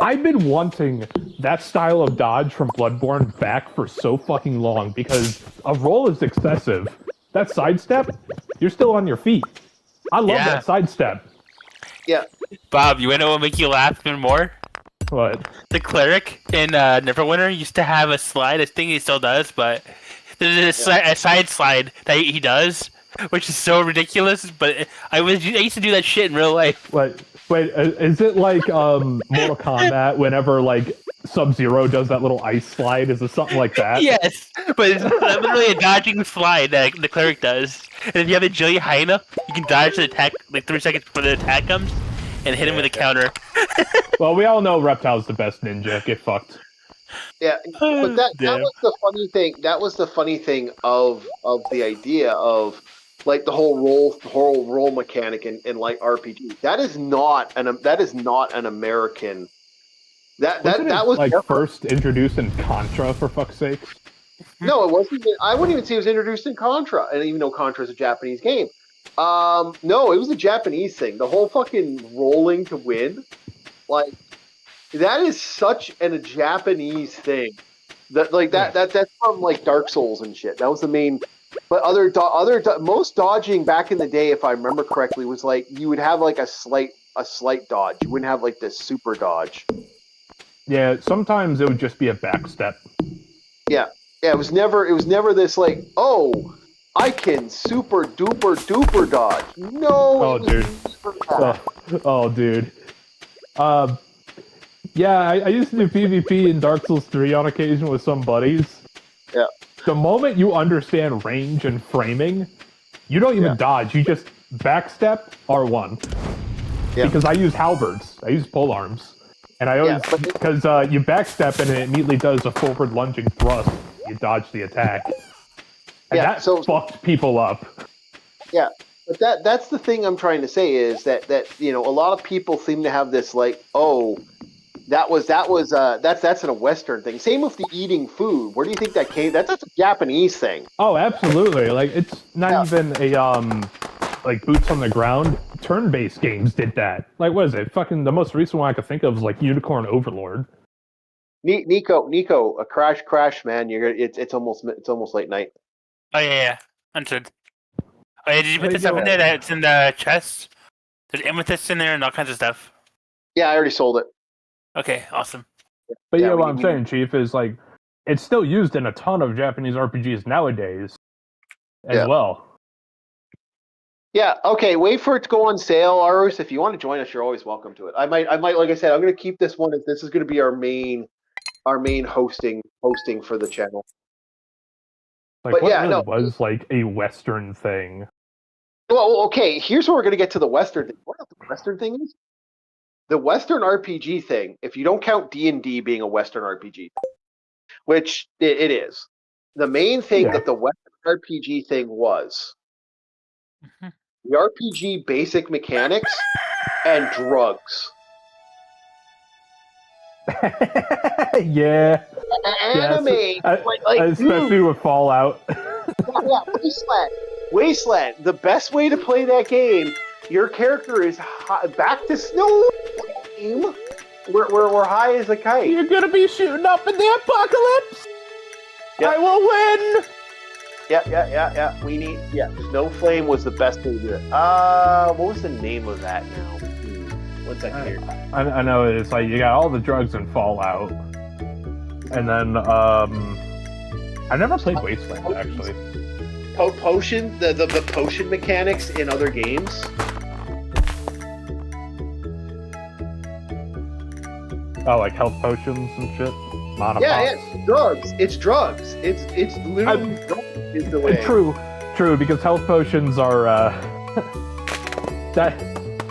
I've been wanting that style of dodge from Bloodborne back for so fucking long because a roll is excessive. That sidestep, you're still on your feet. I love that sidestep. Yeah. Bob, you wanna know what make you laugh even more? What? The cleric in Neverwinter used to have a slide. I think he still does, but there's a side slide that he does, which is so ridiculous. But I used to do that shit in real life. Wait, is it like Mortal Kombat whenever like Sub-Zero does that little ice slide? Is it something like that? Yes, but it's literally a dodging slide that the cleric does. And if you have agility high enough, you can dodge the attack like 3 seconds before the attack comes, and hit him with a counter. Well, we all know Reptile's the best ninja. Get fucked. Yeah, but that was the funny thing. That was the funny thing of the idea of like the whole roll mechanic in like RPG. That is not an American. That was like first introduced in Contra, for fuck's sake. No, it wasn't. I wouldn't even say it was introduced in Contra, and even though Contra is a Japanese game. No, it was a Japanese thing. The whole fucking rolling to win, like that is such a Japanese thing. That's from like Dark Souls and shit. That was the main. But most dodging back in the day, if I remember correctly, was like you would have like a slight dodge. You wouldn't have like this super dodge. Yeah, sometimes it would just be a backstep. Yeah, it was never this like, oh, I can super duper dodge. No. Dude. Yeah, I used to do PvP in Dark Souls 3 on occasion with some buddies. Yeah. The moment you understand range and framing, you don't even dodge. You just backstep R1. Yeah. Because I use halberds. I use polearms. And I always, because you backstep and it immediately does a forward lunging thrust. You dodge the attack. And that fucked people up. Yeah, but that's the thing I'm trying to say is that a lot of people seem to have this like, oh, that's a Western thing. Same with the eating food. Where do you think that came? That's a Japanese thing. Oh, absolutely. Like it's not even a like boots on the ground. Turn-based games did that. Like, what is it? Fucking the most recent one I could think of is like Unicorn Overlord. Nico, a crash, man. It's almost late night. Oh yeah. Understood. Oh yeah, did you put the stuff in there that's in the chest? There's amethyst in there and all kinds of stuff. Yeah, I already sold it. Okay, awesome. But what I'm saying, Chief, is like it's still used in a ton of Japanese RPGs nowadays as well. Yeah, okay, wait for it to go on sale, Arus. If you want to join us, you're always welcome to it. I might like I said, I'm gonna keep this one as this is gonna be our main hosting for the channel. Like but was like a Western thing. Well, okay, here's where we're gonna get to the Western thing. What the Western thing is? The Western RPG thing, if you don't count D&D being a Western RPG, which it is. The main thing Yeah. that the Western RPG thing was the RPG basic mechanics and drugs. Yeah. Anime, Yes. Especially dude, with Fallout. yeah, Wasteland. The best way to play that game, your character is back to snow. We're high as a kite. You're gonna be shooting up in the apocalypse. Yep. I will win. Yeah. Snowflame was the best way to do it. What was the name of that now? What's that here? I know it's like you got all the drugs in Fallout, and then I never played Wasteland actually. Potion, the potion mechanics in other games. Oh, like health potions and shit. Yeah, drugs. It's drugs. It's literally drugs is the way. True, because health potions are that.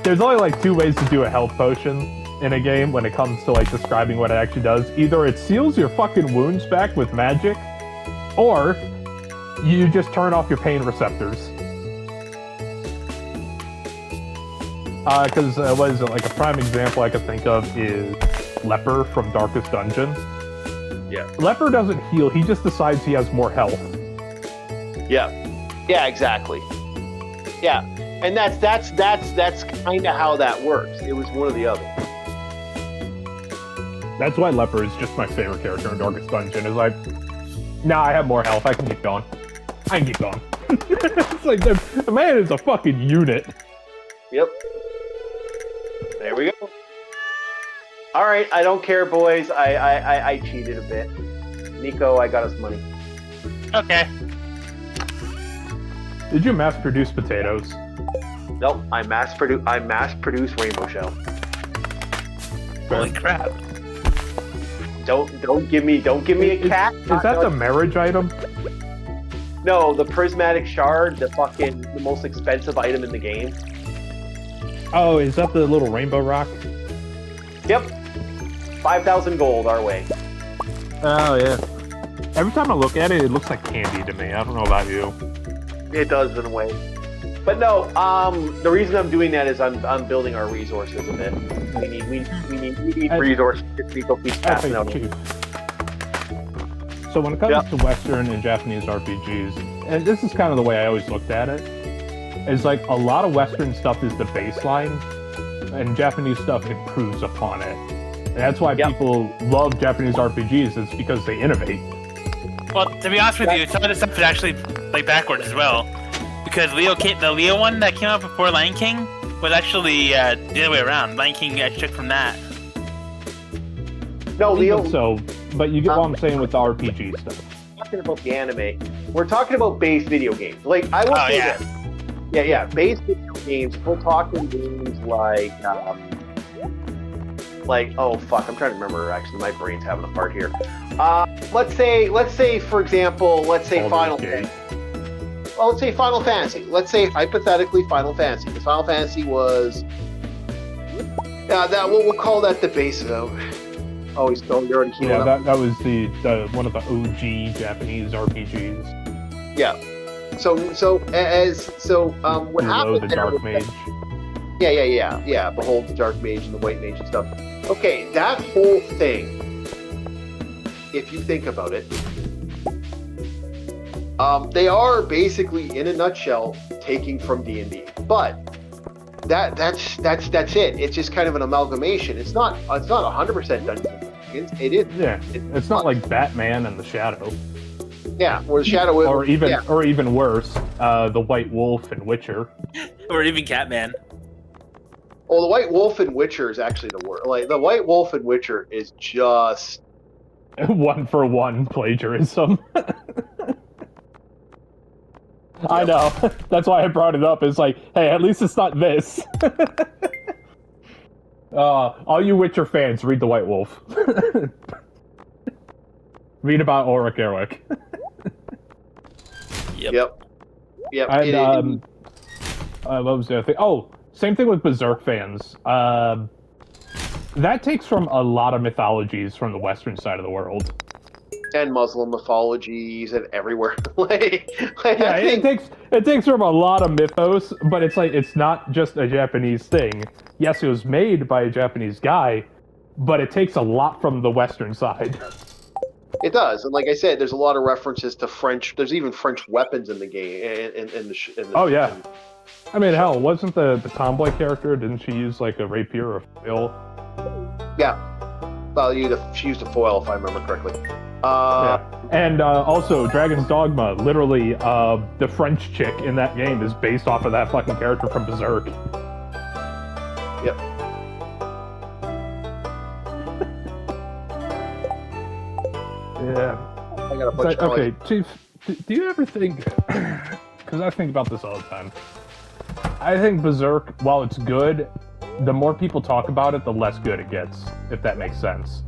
There's only like two ways to do a health potion in a game when it comes to like describing what it actually does. Either it seals your fucking wounds back with magic, or you just turn off your pain receptors. Because what is it, like a prime example I could think of is Leper from Darkest Dungeon. Yeah. Leper doesn't heal, he just decides he has more health. Yeah, exactly. Yeah. And that's kind of how that works. It was one or the other. That's why Leper is just my favorite character in Darkest Dungeon. Is like, nah, I have more health. I can keep going. It's like the man is a fucking unit. Yep. There we go. All right, I don't care, boys. I cheated a bit. Nico, I got us money. Okay. Did you mass produce potatoes? Nope, I mass produce Rainbow Shell. Holy crap. Don't give me a cat. Is that the marriage item? No, the prismatic shard, the most expensive item in the game. Oh, is that the little rainbow rock? Yep. 5,000 gold our way. Oh yeah. Every time I look at it, it looks like candy to me. I don't know about you. It does in a way. But no, the reason I'm doing that is I'm building our resources a bit. We need resources. Nico keeps passing out. So when it comes to Western and Japanese RPGs, and this is kind of the way I always looked at it, is like a lot of Western stuff is the baseline, and Japanese stuff improves upon it. And that's why people love Japanese RPGs, is because they innovate. Well, to be honest with you, some of the stuff is actually like backwards as well. Because the Leo one that came out before Lion King was actually the other way around. Lion King got took from that. No, Leo. So, but you get what I'm saying with the RPG stuff. We're talking about the anime. We're talking about base video games. Like I will say that. Yeah. Base video games. We're talking games like oh fuck, I'm trying to remember. Actually, my brain's having a part here. Let's say for example, Final Fantasy. Well, let's say Final Fantasy. Let's say hypothetically Final Fantasy. Because Final Fantasy was we'll call that the base though. Oh, you're already healing up. That was the one of the OG Japanese RPGs. Yeah. So what happened? The Dark Mage. Yeah. Behold the Dark Mage and the White Mage and stuff. Okay, that whole thing. If you think about it, they are basically, in a nutshell, taking from D&D. But that's it. It's just kind of an amalgamation. It's not 100% Dungeons and Dragons. It is. Yeah. It's not like Batman and the Shadow. Yeah, or the Shadow. Or even worse, the White Wolf and Witcher. Or even Catman. Oh, the White Wolf and Witcher is actually the worst. Like the White Wolf and Witcher is just 1-for-1 plagiarism. I know. That's why I brought it up. It's like, hey, at least it's not this. All you Witcher fans, read The White Wolf. Read about Ulrich Erlich. Yep. And, what was the other thing? Oh, same thing with Berserk fans. That takes from a lot of mythologies from the Western side of the world. and Muslim mythologies and everywhere. Yeah, it takes from a lot of mythos, but it's not just a Japanese thing. Yes, it was made by a Japanese guy, but it takes a lot from the Western side. It does, and like I said, there's a lot of references to French. There's even French weapons in the game. Oh yeah, I mean, hell, wasn't the tomboy character? Didn't she use like a rapier or foil? Yeah, well, she used a foil if I remember correctly. Yeah. And also, Dragon's Dogma, literally, the French chick in that game is based off of that fucking character from Berserk. Yep. Yeah. I got a bunch of okay, Chief, do you ever think... Because I think about this all the time. I think Berserk, while it's good, the more people talk about it, the less good it gets, if that makes sense.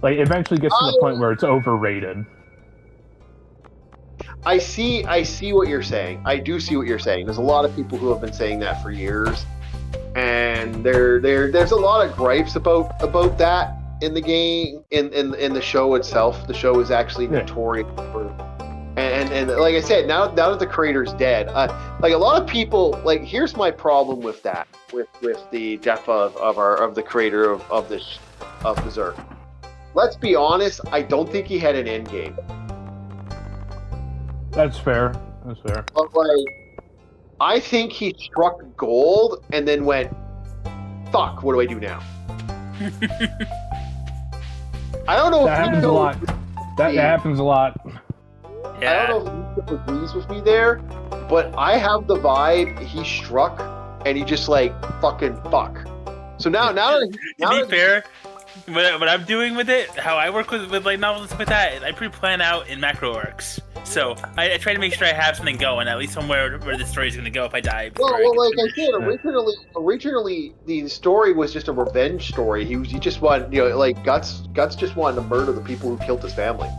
Like, it eventually gets to the point where it's overrated. I see what you're saying. I do see what you're saying. There's a lot of people who have been saying that for years, and there's a lot of gripes about that in the game, in the show itself. The show is actually notorious for, and like I said, now that the creator's dead, like a lot of people, like, here's my problem with that, with the death of the creator of Berserk. Let's be honest, I don't think he had an end game. That's fair. That's fair. But, like, I think he struck gold and then went, fuck, what do I do now? I don't know that happens a lot. That happens a lot. Yeah. I don't know if he agrees with me there, but I have the vibe he struck and he just, like, fucking fuck. So now to be fair, what I'm doing with it, how I work with like novels and stuff like that, I pre-plan out in macro arcs. So I try to make sure I have something going, at least somewhere where the story's going to go if I die. Well, like I said, originally the story was just a revenge story. He just wanted, like Guts just wanted to murder the people who killed his family.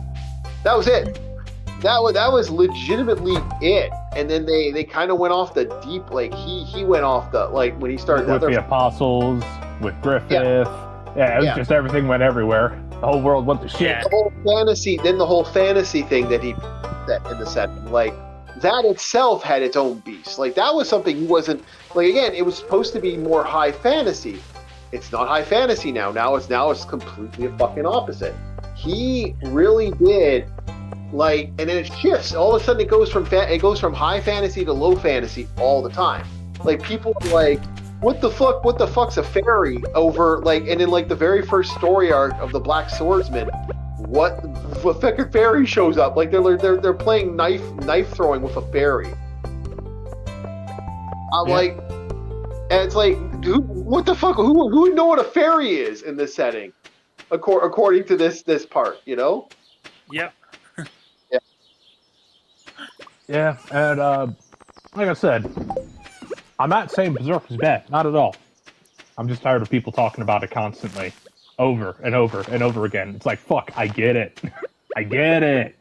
That was it. That was legitimately it. And then they kind of went off the deep, like he went off the, like, when he started with the apostles, with Griffith. Yeah, it was just everything went everywhere. The whole world went to shit. Yeah. The whole fantasy thing that he set in the setting, like, that itself had its own beast. Like, that was something he wasn't, like, again, it was supposed to be more high fantasy. It's not high fantasy now. Now it's completely a fucking opposite. He really did, like, and then it shifts. All of a sudden it goes from high fantasy to low fantasy all the time. Like, people are like, what the fuck's a fairy over, like, and in, like, the very first story arc of the Black Swordsman, what fucking fairy shows up? Like, they're playing knife throwing with a fairy. I'm like, and it's like, what the fuck? Who would know what a fairy is in this setting? According to this part, Yep. Yeah. Yeah, and like I said, I'm not saying Berserk is bad, not at all. I'm just tired of people talking about it constantly, over and over and over again. It's like, fuck, I get it. I get it.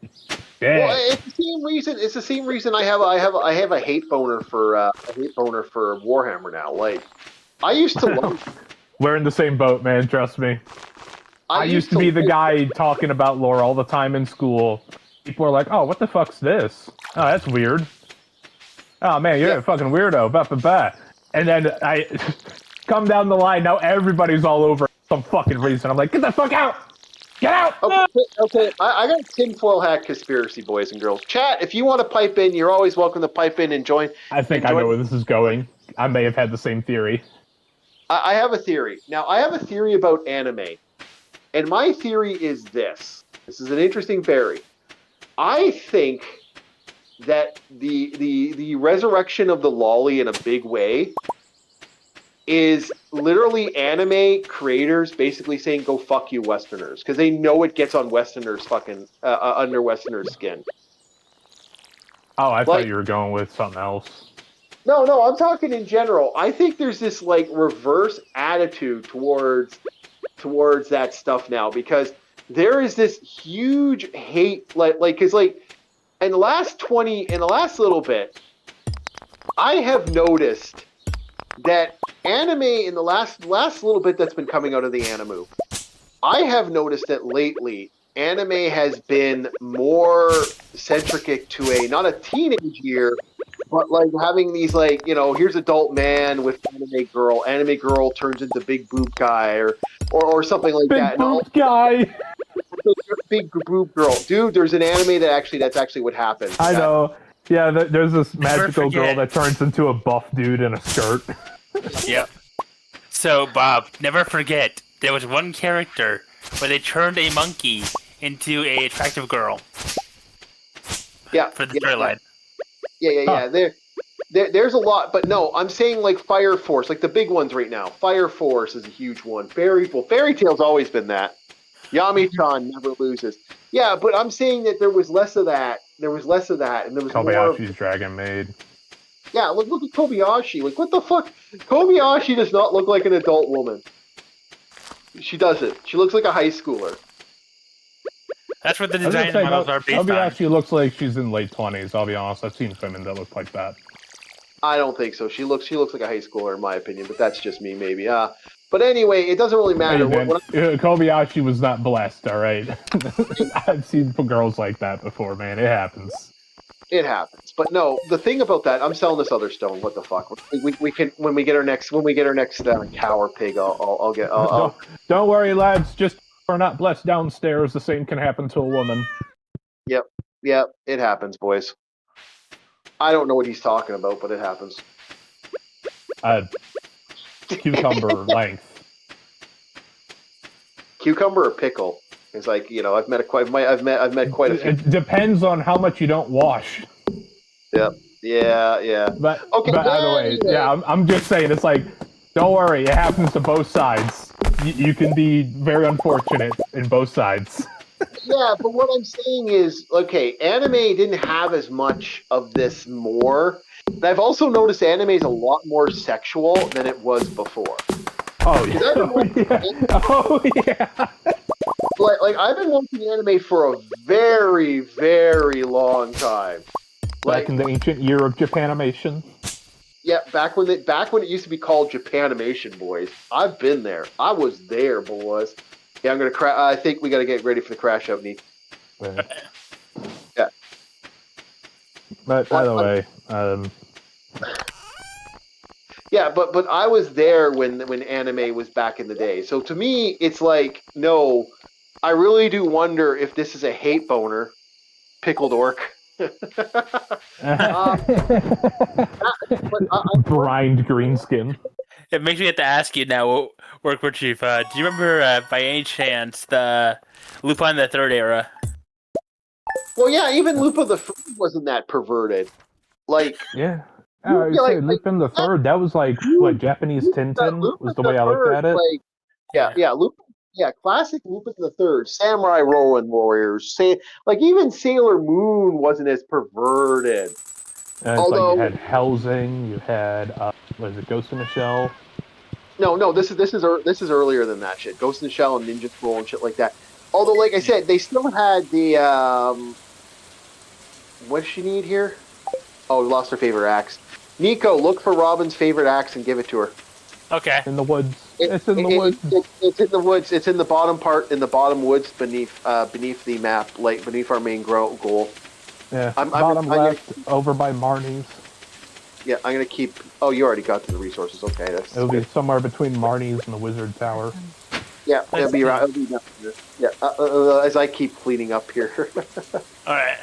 Yeah. Well, it's the same reason I have a hate boner for Warhammer now. Like, I used to love. We're in the same boat, man. Trust me. I used to be the guy talking about lore all the time in school. People are like, "Oh, what the fuck's this? Oh, that's weird. Oh man, you're a fucking weirdo." Bah. And then I come down the line. Now everybody's all over some fucking reason. I'm like, "Get the fuck out! Get out!" Okay. I got a tinfoil hat conspiracy, boys and girls. Chat, if you want to pipe in, you're always welcome to pipe in and join. I think I know where this is going. I may have had the same theory. I have a theory. Now, I have a theory about anime. And my theory is this. This is an interesting theory. I think that the resurrection of the lolly in a big way is literally anime creators basically saying, go fuck you, Westerners. Because they know it gets on Westerners' fucking, under Westerners' skin. Oh, I thought you were going with something else. No, I'm talking in general. I think there's this, like, reverse attitude towards that stuff now, because there is this huge hate, because in the last little bit, I have noticed that anime in the last little bit that's been coming out of the anime, I have noticed that lately anime has been more centric to not a teenage year, but like having these like, here's adult man with anime girl turns into big boob guy or something like Big that. boob guy. Big boob girl, dude. There's an anime that's actually what happened. I know. Yeah, there's this magical girl forget. that turns into a buff dude in a skirt. Yep. So, Bob, never forget, there was one character where they turned a monkey into a attractive girl Yeah, for the storyline. Yeah. There's a lot, but no, I'm saying like Fire Force, like the big ones right now. Fire Force is a huge one. Fairy Tail's always been that. Yami-chan never loses. Yeah, but I'm saying that there was less of that. And there was more. Kobayashi's Dragon Maid. Yeah, look at Kobayashi. Like, what the fuck? Kobayashi does not look like an adult woman. She doesn't. She looks like a high schooler. That's what the design models are based on. Kobayashi looks like she's in late 20s, I'll be honest. I've seen women that look like that. I don't think so. She looks like a high schooler in my opinion, but that's just me maybe. But anyway, it doesn't really matter. Hey, Kobayashi was not blessed, alright? I've seen girls like that before, man. It happens. It happens. But no, the thing about that, I'm selling this other stone. What the fuck? We can when we get our next cow or pig, I'll get. Don't worry, lads. Just we're not blessed downstairs. The same can happen to a woman. Yep, it happens, boys. I don't know what he's talking about, but it happens. Cucumber length. Cucumber or pickle? It's like I've met quite a few. It depends on how much you don't wash. Yep. Yeah. But either way, I'm just saying. It's like, don't worry. It happens to both sides. You can be very unfortunate in both sides. Yeah, but what I'm saying is, okay, anime didn't have as much of this more. And I've also noticed anime is a lot more sexual than it was before. Oh yeah. Oh yeah. Like I've been watching anime for a very, very long time. Back in the ancient year of Japanimation. Yeah, back when it used to be called Japanimation, boys. I've been there. I was there, boys. Yeah, I'm gonna crash. I think we gotta get ready for the crash out, Neat. Yeah. But either way, yeah, but I was there when anime was back in the day. So to me, it's like, no, I really do wonder if this is a hate boner, pickled orc. Brined greenskin. It makes me have to ask you now, Workwood Chief. Do you remember, by any chance, the Lupin the Third era? Well, yeah, even Lupin the Third wasn't that perverted. Like, yeah. I would say Lupin the Third. That was like what Japanese Tintin was the way I looked at it. Like, Lupin. Yeah, classic Lupin the Third, Samurai Ronin Warriors. Even Sailor Moon wasn't as perverted. Although you had Helsing, you had was it Ghost in the Shell? No, this is earlier than that shit. Ghost in the Shell and Ninja Scroll and shit like that. Although, like I said, they still had the what does she need here? Oh, we lost her favorite axe. Nico, look for Robin's favorite axe and give it to her. Okay. In the woods. It's in the woods. It's in the woods. It's in the bottom part, in the bottom woods beneath the map, like beneath our main goal. Yeah. Bottom left, over by Marnie's. Yeah, I'm gonna keep. Oh, you already got to the resources. Okay, It'll be somewhere between Marnie's and the Wizard Tower. Yeah, it'll be around. It'll be down here. Yeah, as I keep cleaning up here. All right.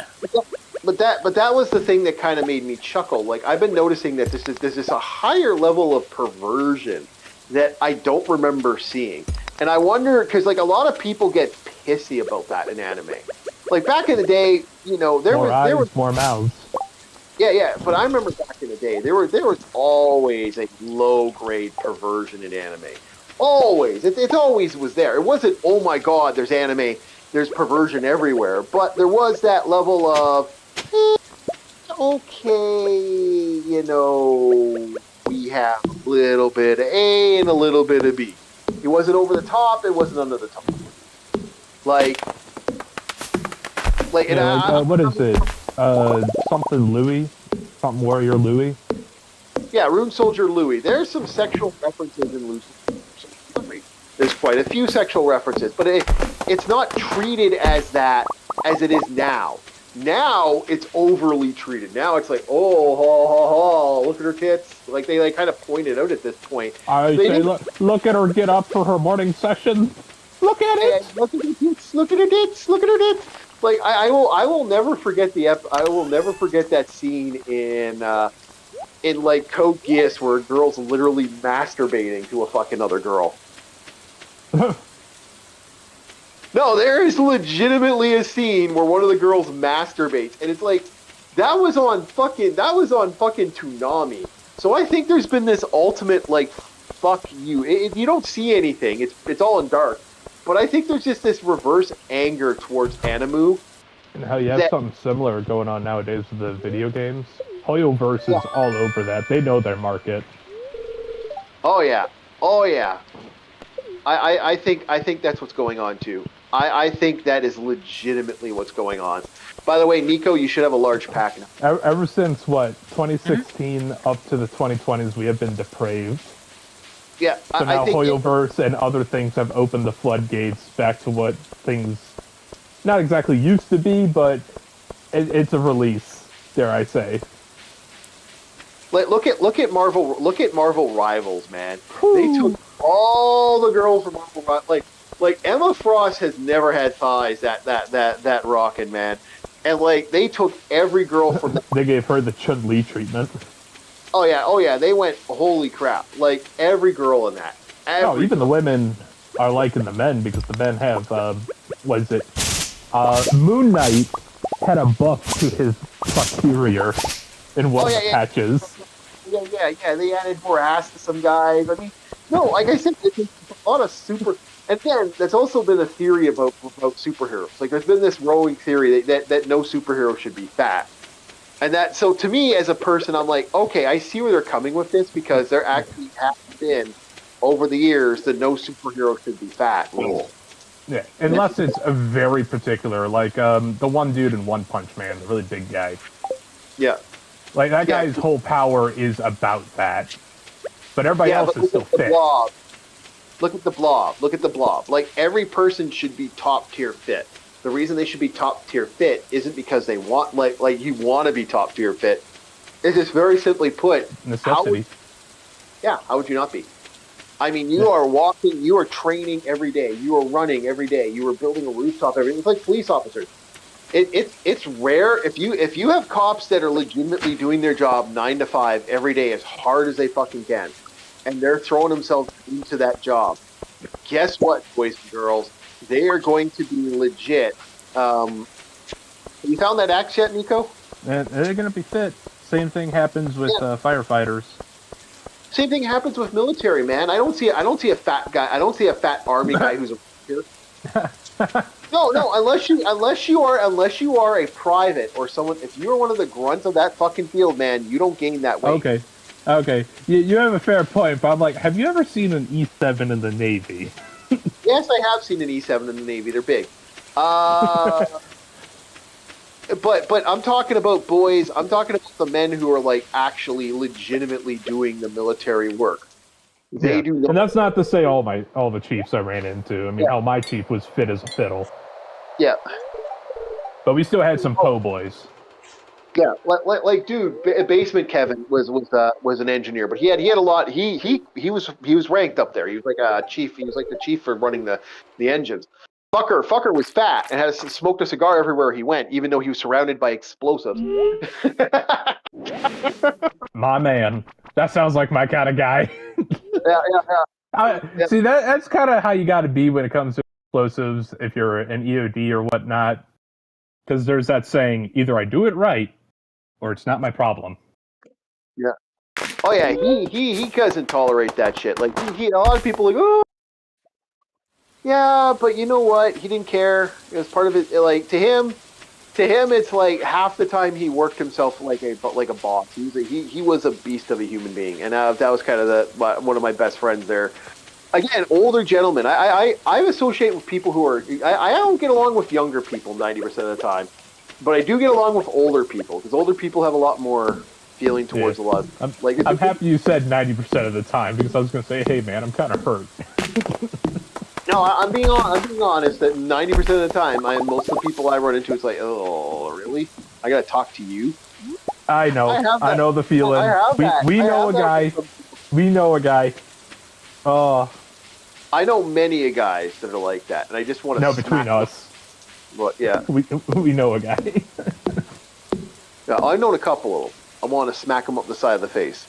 But that was the thing that kind of made me chuckle. Like, I've been noticing that there's a higher level of perversion that I don't remember seeing, and I wonder because like a lot of people get pissy about that in anime. Like back in the day, there was more mouths. Yeah, but I remember back in the day, there was always a low grade perversion in anime. Always, it always was there. It wasn't, oh my god, there's anime, there's perversion everywhere, but there was that level of, okay, we have a little bit of A and a little bit of B. It wasn't over the top, it wasn't under the top. What is it? Something Louis? Something Warrior Louis? Yeah, Rune Soldier Louis. There's some sexual references in Louis. There's quite a few sexual references, but it's not treated as that as it is now. Now it's overly treated. Now it's like, oh, ha, ha, ha, look at her tits. Like they kind of pointed out at this point. I say, look at her get up for her morning session. Look at it. Look at her tits. Look at her tits. Look at her tits. Like I will never forget I will never forget that scene in like Code Geass where a girl's literally masturbating to a fucking other girl. No, there is legitimately a scene where one of the girls masturbates, and it's like that was on fucking Toonami. So I think there's been this ultimate like fuck you. You don't see anything. It's all in dark. But I think there's just this reverse anger towards Animu. And how you have something similar going on nowadays with the video games. Hoyoverse is all over that. They know their market. Oh yeah. I think that's what's going on too. I think that is legitimately what's going on. By the way, Nico, you should have a large pack now. Ever since, 2016 up to the 2020s, we have been depraved. Yeah, so now Hoyoverse and other things have opened the floodgates back to what things not exactly used to be, but it's a release, dare I say. Look at Marvel Rivals, man. They took all the girls from Marvel Rivals. Like Emma Frost has never had thighs that rockin', man. And like they took every girl from they gave her the Chun-Li treatment. Oh yeah, they went holy crap. Like every girl in that. Even the women are liking the men because the men have Moon Knight had a buff to his posterior in one of the patches. Yeah, they added more ass to some guys. I mean, no, like I said, it's a lot of super. And again, that's also been a theory about superheroes. Like, there's been this growing theory that no superhero should be fat. And that, so to me, as a person, I'm like, okay, I see where they're coming with this because there actually has been, over the years, the no superhero should be fat rule. Yeah, unless it's a very particular, like the one dude in One Punch Man, the really big guy. Yeah. Like, that guy's whole power is about that. But everybody else is still fit. Look at the blob. Like, every person should be top tier fit. The reason they should be top tier fit isn't because they want, like you want to be top tier fit. It's just very simply put. Necessity. How would you not be? I mean, you are walking, you are training every day, you are running every day, you are building a rooftop every day. It's like police officers. It's rare if you have cops that are legitimately doing their job 9 to 5 every day as hard as they fucking can, and they're throwing themselves into that job. Guess what, boys and girls? They are going to be legit. You found that axe yet, Nico? They're going to be fit. Same thing happens with firefighters. Same thing happens with military, man. I don't see a fat guy. I don't see a fat army guy who's a here. No, unless you are a private or someone. If you're one of the grunts of that fucking field, man, you don't gain that weight. Okay. You have a fair point, but I'm like, have you ever seen an E7 in the Navy? Yes, I have seen an E7 in the Navy. They're big. But I'm talking about boys. I'm talking about the men who are like actually legitimately doing the military work. They do. And that's not to say all the chiefs I ran into. I mean, hell, my chief was fit as a fiddle. Yeah. But we still had some po' boys. Yeah, like dude, Basement Kevin was an engineer, but he had a lot. He was ranked up there. He was like a chief. He was like the chief for running the engines. Fucker was fat and had smoked a cigar everywhere he went, even though he was surrounded by explosives. My man, that sounds like my kind of guy. Yeah. See, that's kind of how you got to be when it comes to explosives. If you're an EOD or whatnot, because there's that saying: either I do it right, or it's not my problem. Yeah. Oh yeah, he doesn't tolerate that shit. Like a lot of people are like, oh. Yeah, but you know what? He didn't care. It was part of it. Like to him, it's like half the time he worked himself like a boss. He was a beast of a human being, and that was kind of one of my best friends there. Again, older gentlemen. I associate with people who are. I don't get along with younger people 90% of the time, but I do get along with older people because older people have a lot more feeling towards a lot. I'm happy you said 90% of the time because I was going to say, hey man, I'm kind of hurt. No, I'm being honest. That 90% of the time, most of the people I run into, it's like, oh, really? I gotta talk to you. I know. I know the feeling. I have that. We know a guy. We know a guy. Oh. I know many guys that are like that, and I just want to. No, between us. But yeah, we know a guy. yeah, I've known a couple of them. I want to smack them up the side of the face,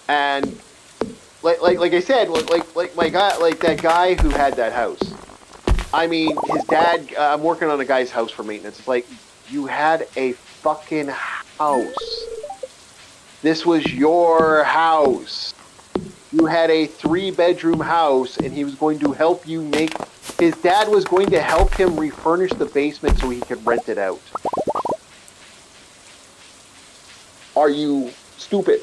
and like I said, like my guy, like that guy who had that house. I mean, his dad. I'm working on a guy's house for maintenance. It's like you had a fucking house. This was your house. You had a 3-bedroom house, and he was going to help you make. His dad was going to help him refurnish the basement so he could rent it out. Are you stupid?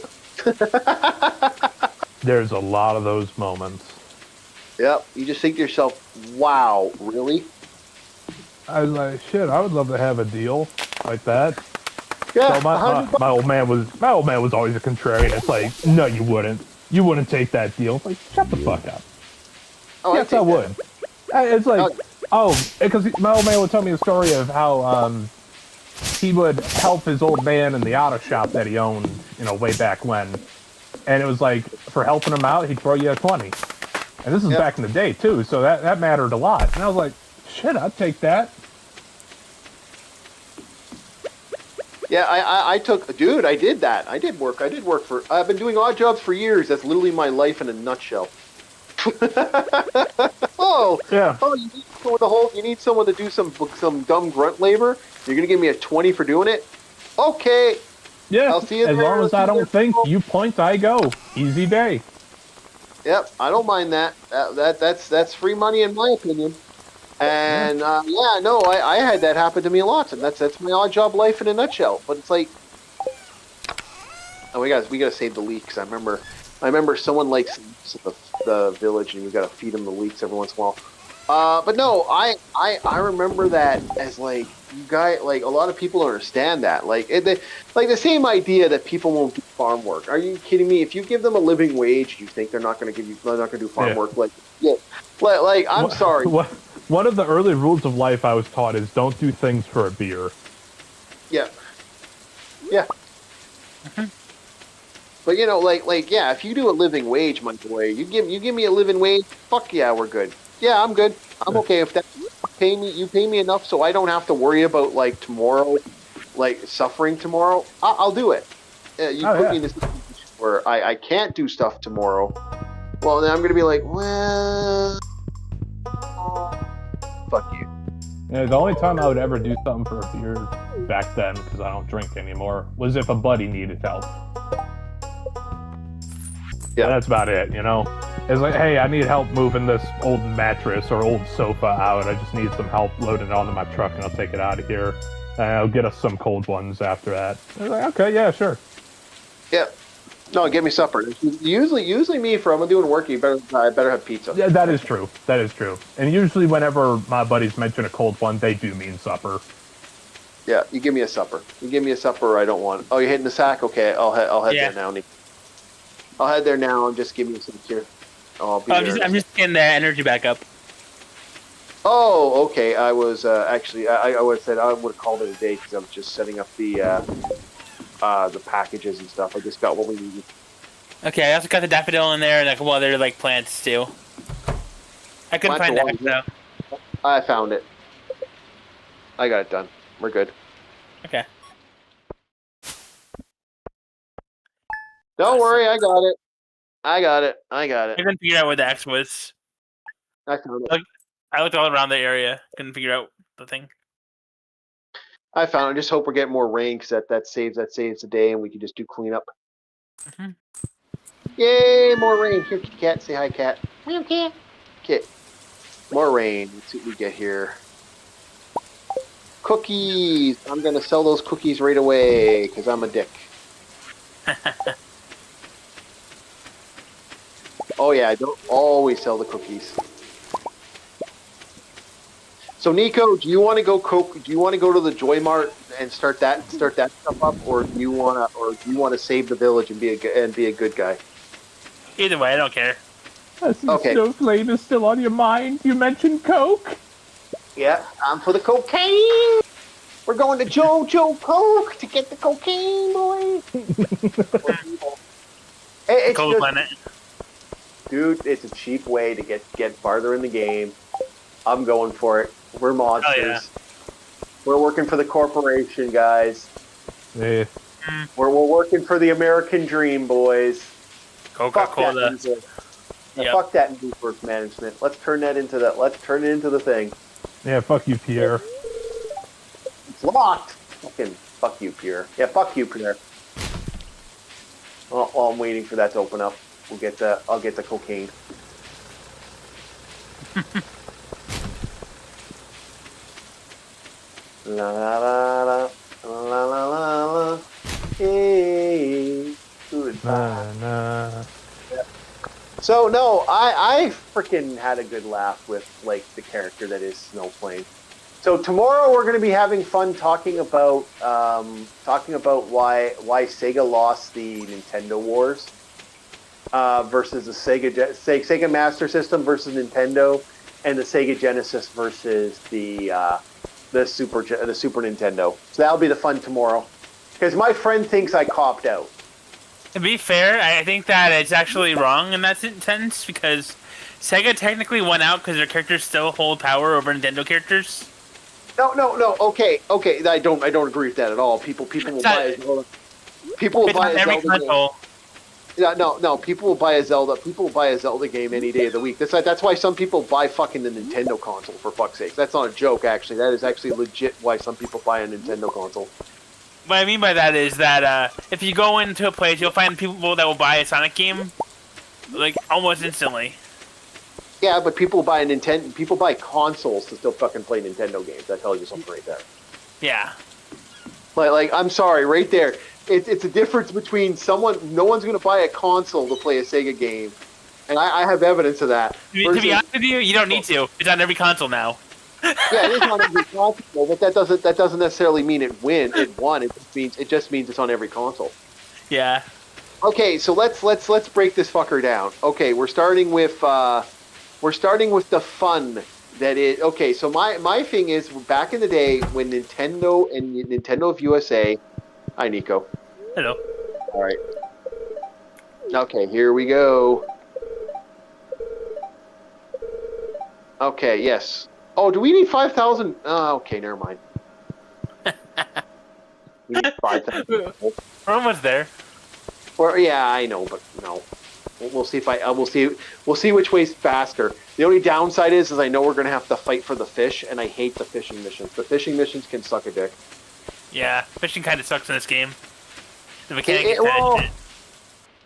There's a lot of those moments. Yep. You just think to yourself, wow, really? I was like, shit, I would love to have a deal like that. Yeah. So my old man was always a contrarian. It's like, no, you wouldn't. You wouldn't take that deal. It's like, shut the fuck up. Oh, yes, I would. It's like, because my old man would tell me a story of how he would help his old man in the auto shop that he owned, way back when. And it was like, for helping him out, he'd throw you a 20. And this is back in the day, too, so that mattered a lot. And I was like, shit, I'd take that. Yeah, I did that. I did work I've been doing odd jobs for years. That's literally my life in a nutshell. Oh, you need someone to do some dumb grunt labor? You're going to give me a 20 for doing it? Okay. Yeah, I'll see you as there. long as I don't think you point, I go. Easy day. Yep, I don't mind that. That's free money in my opinion. And I had that happen to me a lot, and that's my odd job life in a nutshell. But it's like, we gotta save the leeks. I remember someone likes the village, and we gotta feed them the leeks every once in a while. But no, I remember that as like you guys, like a lot of people understand that, like the same idea that people won't do farm work. Are you kidding me? If you give them a living wage, you think they're not gonna do farm work? Like I'm sorry. One of the early rules of life I was taught is don't do things for a beer. Yeah. Yeah. Mm-hmm. But if you do a living wage, my boy, you give me a living wage, fuck yeah, we're good. Yeah, I'm good. I'm okay if that you pay me enough so I don't have to worry about like tomorrow, like suffering tomorrow. I'll do it. You put me in this situation where I can't do stuff tomorrow. Well, then I'm gonna be like, well, fuck you. Yeah, the only time I would ever do something for a beer back then, because I don't drink anymore, was if a buddy needed help. Yeah, that's about it, It's like, hey, I need help moving this old mattress or old sofa out. I just need some help loading it onto my truck, and I'll take it out of here. And I'll get us some cold ones after that. I was like, okay, yeah, sure. Yeah. No, give me supper. Usually me, if I'm doing work, I better have pizza. Yeah, that is true. That is true. And usually whenever my buddies mention a cold one, they do mean supper. Yeah, you give me a supper. You give me a supper, or I don't want. Oh, you're hitting the sack? Okay, I'll head there now. I'll head there now and just give me some here. I'm just getting the energy back up. Oh, okay. I was actually. I would have said I would have called it a day because I was just setting up the packages and stuff. I just got what we needed. Okay, I also got the daffodil in there and a couple other like plants too. I couldn't find that though. I found it. I got it done. We're good. Okay. Don't worry, I got it. I couldn't figure out where the X was. I found it. I looked all around the area. Couldn't figure out the thing. I found it. Just hope we're getting more rain because that saves the day and we can just do cleanup. Mm-hmm. Yay, more rain. Here, Cat. Say hi, Cat. Meow, Cat. Okay. More rain. Let's see what we get here. Cookies. I'm going to sell those cookies right away because I'm a dick. Oh, yeah. I don't always sell the cookies. So Nico, do you want to go to the Joy Mart and start that stuff up, or do you want to save the village and be a good guy? Either way, I don't care. I see Okay. Snowflake is still on your mind. You mentioned Coke. Yeah, I'm for the cocaine. We're going to Joe Coke to get the cocaine, boy. It's Cold just, Planet. dude, it's a cheap way to get farther in the game. I'm going for it. We're monsters. Oh, yeah. We're working for the corporation, guys. Yeah. We're working for the American dream, boys. Fuck that Coca-Cola. music. Yep. Fuck that network management. Let's turn it into the thing. Yeah, fuck you, Pierre. It's locked. Fuck you, Pierre. Yeah, fuck you, Pierre. Well, while I'm waiting for that to open up, I'll get the cocaine. La la la la la la la la. Hey, goodbye. Nah. So no, I freaking had a good laugh with like the character that is Snowflake. So tomorrow we're going to be having fun talking about why Sega lost the Nintendo Wars versus the Sega Master System versus Nintendo, and the Sega Genesis versus the Super Nintendo. So that'll be the fun tomorrow. Because my friend thinks I copped out. To be fair, I think that it's actually wrong in that sense because Sega technically won out because their characters still hold power over Nintendo characters. No. Okay. I don't agree with that at all. People will buy Zelda. People will buy a Zelda game. Yeah, no. People will buy a Zelda. People will buy a Zelda game any day of the week. That's why some people buy fucking the Nintendo console. For fuck's sake, that's not a joke. Actually, that is actually legit. Why some people buy a Nintendo console. What I mean by that is that if you go into a place, you'll find people that will buy a Sonic game like almost instantly. Yeah, but people buy People buy consoles to still fucking play Nintendo games. That tells you something right there. Yeah. Like I'm sorry, right there. It's a difference between no one's going to buy a console to play a Sega game, and I have evidence of that. To be honest with you, you don't need to. It's on every console now. Yeah, it is on every console, but that doesn't necessarily mean it won. It just means it's on every console. Yeah. Okay, so let's break this fucker down. Okay, we're starting with the fun that is. Okay, so my thing is back in the day when Nintendo and Nintendo of USA. Hi, Nico. Hello. All right. Okay, here we go. Okay, yes. Oh, do we need 5,000? Oh, okay, never mind. We need 5,000. We're almost there. Or yeah, I know, but no. We'll see we'll see which way's faster. The only downside is I know we're gonna have to fight for the fish, and I hate the fishing missions. The fishing missions can suck a dick. Yeah, fishing kind of sucks in this game. The mechanic is kind of shit.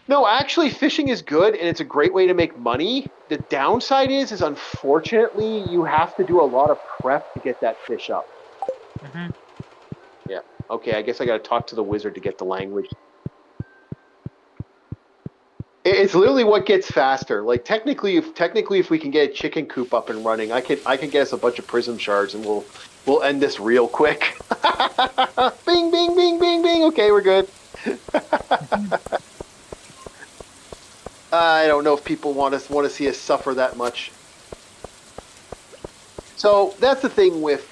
No, actually, fishing is good, and it's a great way to make money. The downside is unfortunately, you have to do a lot of prep to get that fish up. Mm-hmm. Yeah. Okay, I guess I got to talk to the wizard to get the language. It's literally what gets faster. Like technically, if we can get a chicken coop up and running, I can get us a bunch of prism shards, and we'll end this real quick. Bing, bing, bing, bing, bing. Okay, we're good. I don't know if people want to see us suffer that much. So that's the thing with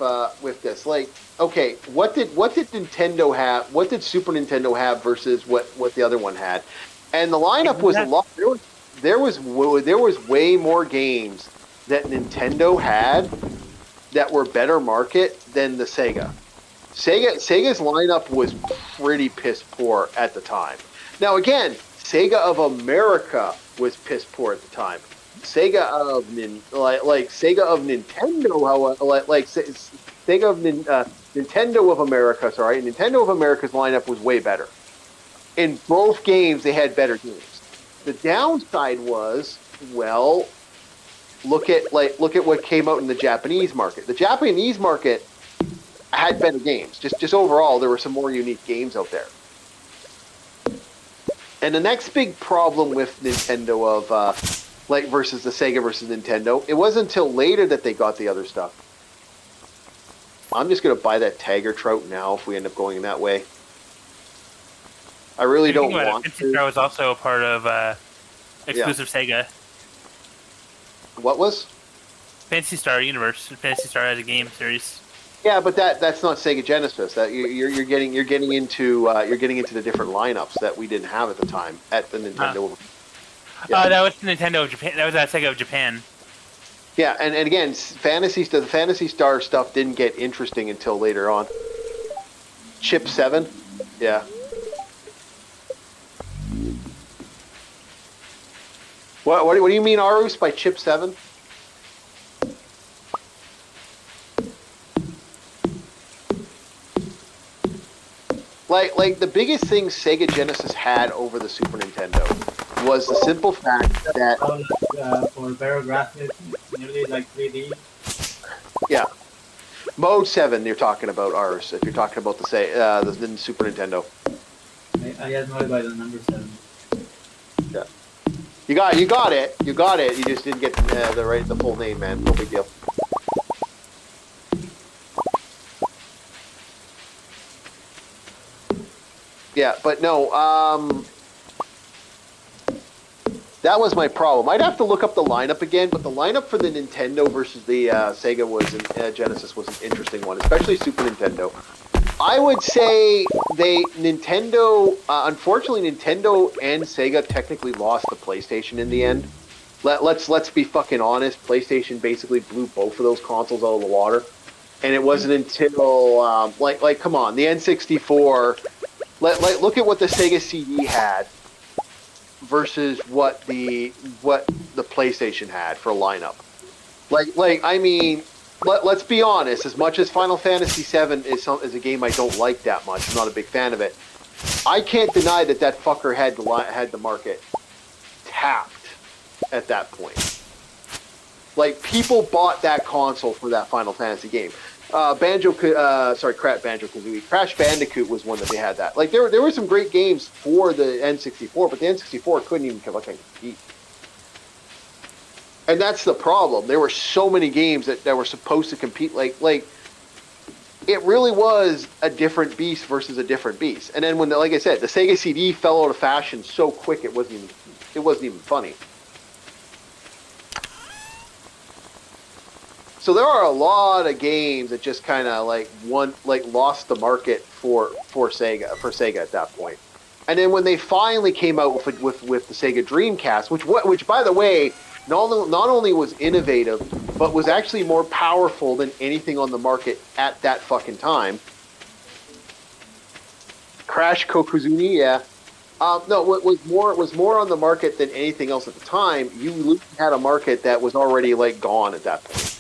this. Like, okay, what did Nintendo have? What did Super Nintendo have versus what the other one had? And the lineup was a lot. There was way more games that Nintendo had that were better market than the Sega. Sega's lineup was pretty piss poor at the time. Now again, Sega of America was piss poor at the time. Sega of Nintendo of America. Sorry, Nintendo of America's lineup was way better. In both games, they had better games. The downside was, well, look at what came out in the Japanese market. The Japanese market had better games. Just overall, there were some more unique games out there. And the next big problem with Nintendo of versus the Sega versus Nintendo, it wasn't until later that they got the other stuff. I'm just gonna buy that Tiger Trout now if we end up going that way. I really don't want to. That was also a part of exclusive Sega. What was? Fantasy Star Universe. Fantasy Star has a game series. Yeah, but that's not Sega Genesis. That you're getting into the different lineups that we didn't have at the time at the Nintendo. Yeah. That was Nintendo of Japan. That was Sega of Japan. Yeah, and again, the Fantasy Star stuff didn't get interesting until later on. Chip 7, yeah. What do you mean, Arus, by Chip 7? Like the biggest thing Sega Genesis had over the Super Nintendo was the simple fact that for better graphics, nearly like 3D. Yeah, Mode 7 you're talking about, Ars. If you're talking about the Super Nintendo. I had no idea by the number 7. Yeah, you got it. You just didn't get the full name, man. No big deal. Yeah, but no, that was my problem. I'd have to look up the lineup again, but the lineup for the Nintendo versus the Sega Genesis was an interesting one, especially Super Nintendo. I would say unfortunately, Nintendo and Sega technically lost the PlayStation in the end. Let's be fucking honest. PlayStation basically blew both of those consoles out of the water, and it wasn't until come on, the N64. Look at what the Sega CD had versus what the PlayStation had for a lineup. I mean, let's be honest. As much as Final Fantasy VII is a game I don't like that much, I'm not a big fan of it. I can't deny that fucker had the market tapped at that point. Like, people bought that console for that Final Fantasy game. Crash Bandicoot was one that they had that. Like, there were some great games for the N64, but the N64 couldn't even compete. And that's the problem. There were so many games that were supposed to compete. Like it really was a different beast versus a different beast. And then when, like I said, the Sega CD fell out of fashion so quick, it wasn't even funny. So there are a lot of games that just kind of lost the market for Sega at that point. And then when they finally came out with the Sega Dreamcast, which by the way, not only was innovative, but was actually more powerful than anything on the market at that fucking time. Crash Kokuzumi, yeah. No, what was more on the market than anything else at the time. You had a market that was already gone at that point.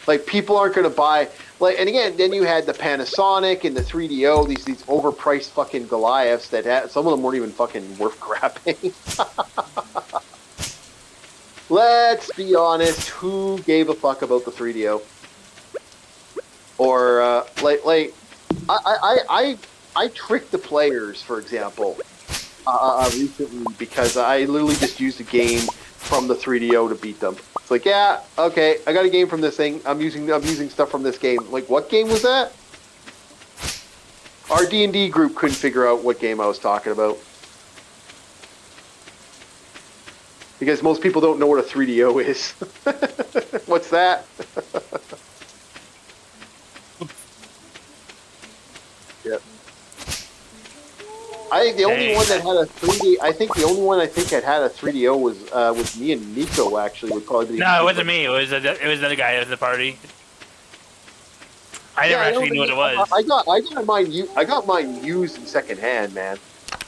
Like, people aren't going to buy, and again, then you had the Panasonic and the 3DO, these overpriced fucking Goliaths that some of them weren't even fucking worth grabbing. Let's be honest, who gave a fuck about the 3DO? Or, I tricked the players, for example, recently, because I literally just used a game from the 3DO to beat them. It's like, yeah, okay, I got a game from this thing. I'm using stuff from this game. Like, what game was that? Our D&D group couldn't figure out what game I was talking about. Because most people don't know what a 3DO is. What's that? Yep. I think the only one that had a 3D. I think the only one that had a 3DO was me and Nico. Actually, would probably be. No, it wasn't me. It was another guy at the party. I never actually knew what it was. I got mine used in secondhand, man.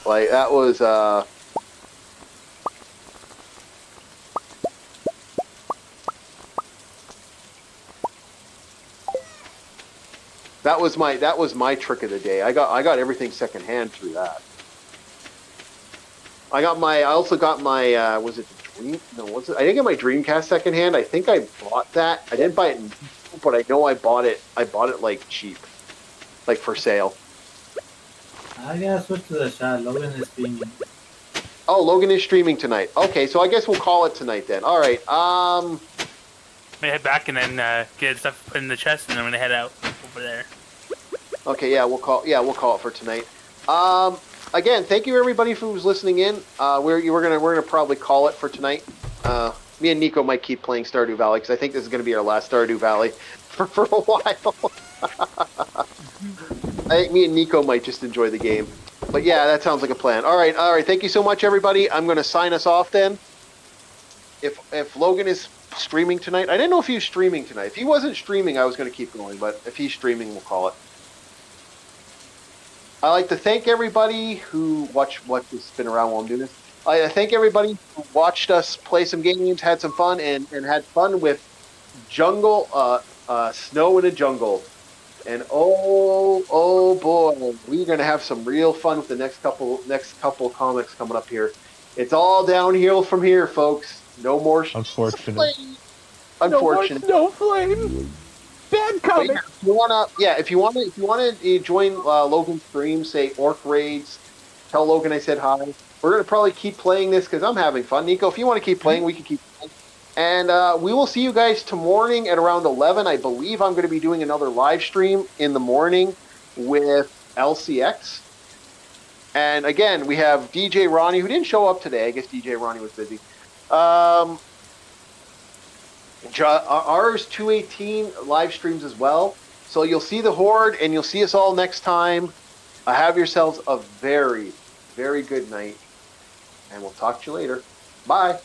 Like, that was That was my trick of the day. I got everything secondhand through that. I also got my was it Dream? No, was it? I didn't get my Dreamcast secondhand. I think I bought that. I didn't buy it, but I know I bought it. I bought it cheap, for sale. I gotta switch to the chat. Logan is streaming. Oh, Logan is streaming tonight. Okay, so I guess we'll call it tonight then. All right. We head back and then get stuff in the chest, and then we're gonna head out over there. Okay, yeah, we'll call it for tonight. Again, thank you everybody who's listening in. We're gonna probably call it for tonight. Me and Nico might keep playing Stardew Valley because I think this is going to be our last Stardew Valley for a while. I think me and Nico might just enjoy the game. But yeah, that sounds like a plan. All right. Thank you so much, everybody. I'm going to sign us off then. If Logan is streaming tonight, I didn't know if he was streaming tonight. If he wasn't streaming, I was going to keep going. But if he's streaming, we'll call it. I'd like to thank everybody who watched this spin around while I'm doing this. I thank everybody who watched us play some games, had some fun, and had fun with jungle, snow in a jungle. And oh boy, we're gonna have some real fun with the next couple comics coming up here. It's all downhill from here, folks. No more. Unfortunate. Unfortunate. No flame. Bad comic. Yeah, if you wanna join Logan's stream, say Orc Raids. Tell Logan I said hi. We're gonna probably keep playing this because I'm having fun. Nico, if you want to keep playing, we can keep playing. And we will see you guys tomorrow at around 11. I believe I'm going to be doing another live stream in the morning with LCX. And again, we have DJ Ronnie, who didn't show up today. I guess DJ Ronnie was busy. Ours 218 live streams as well. So you'll see the Horde, and you'll see us all next time. Have yourselves a very, very good night. And we'll talk to you later. Bye.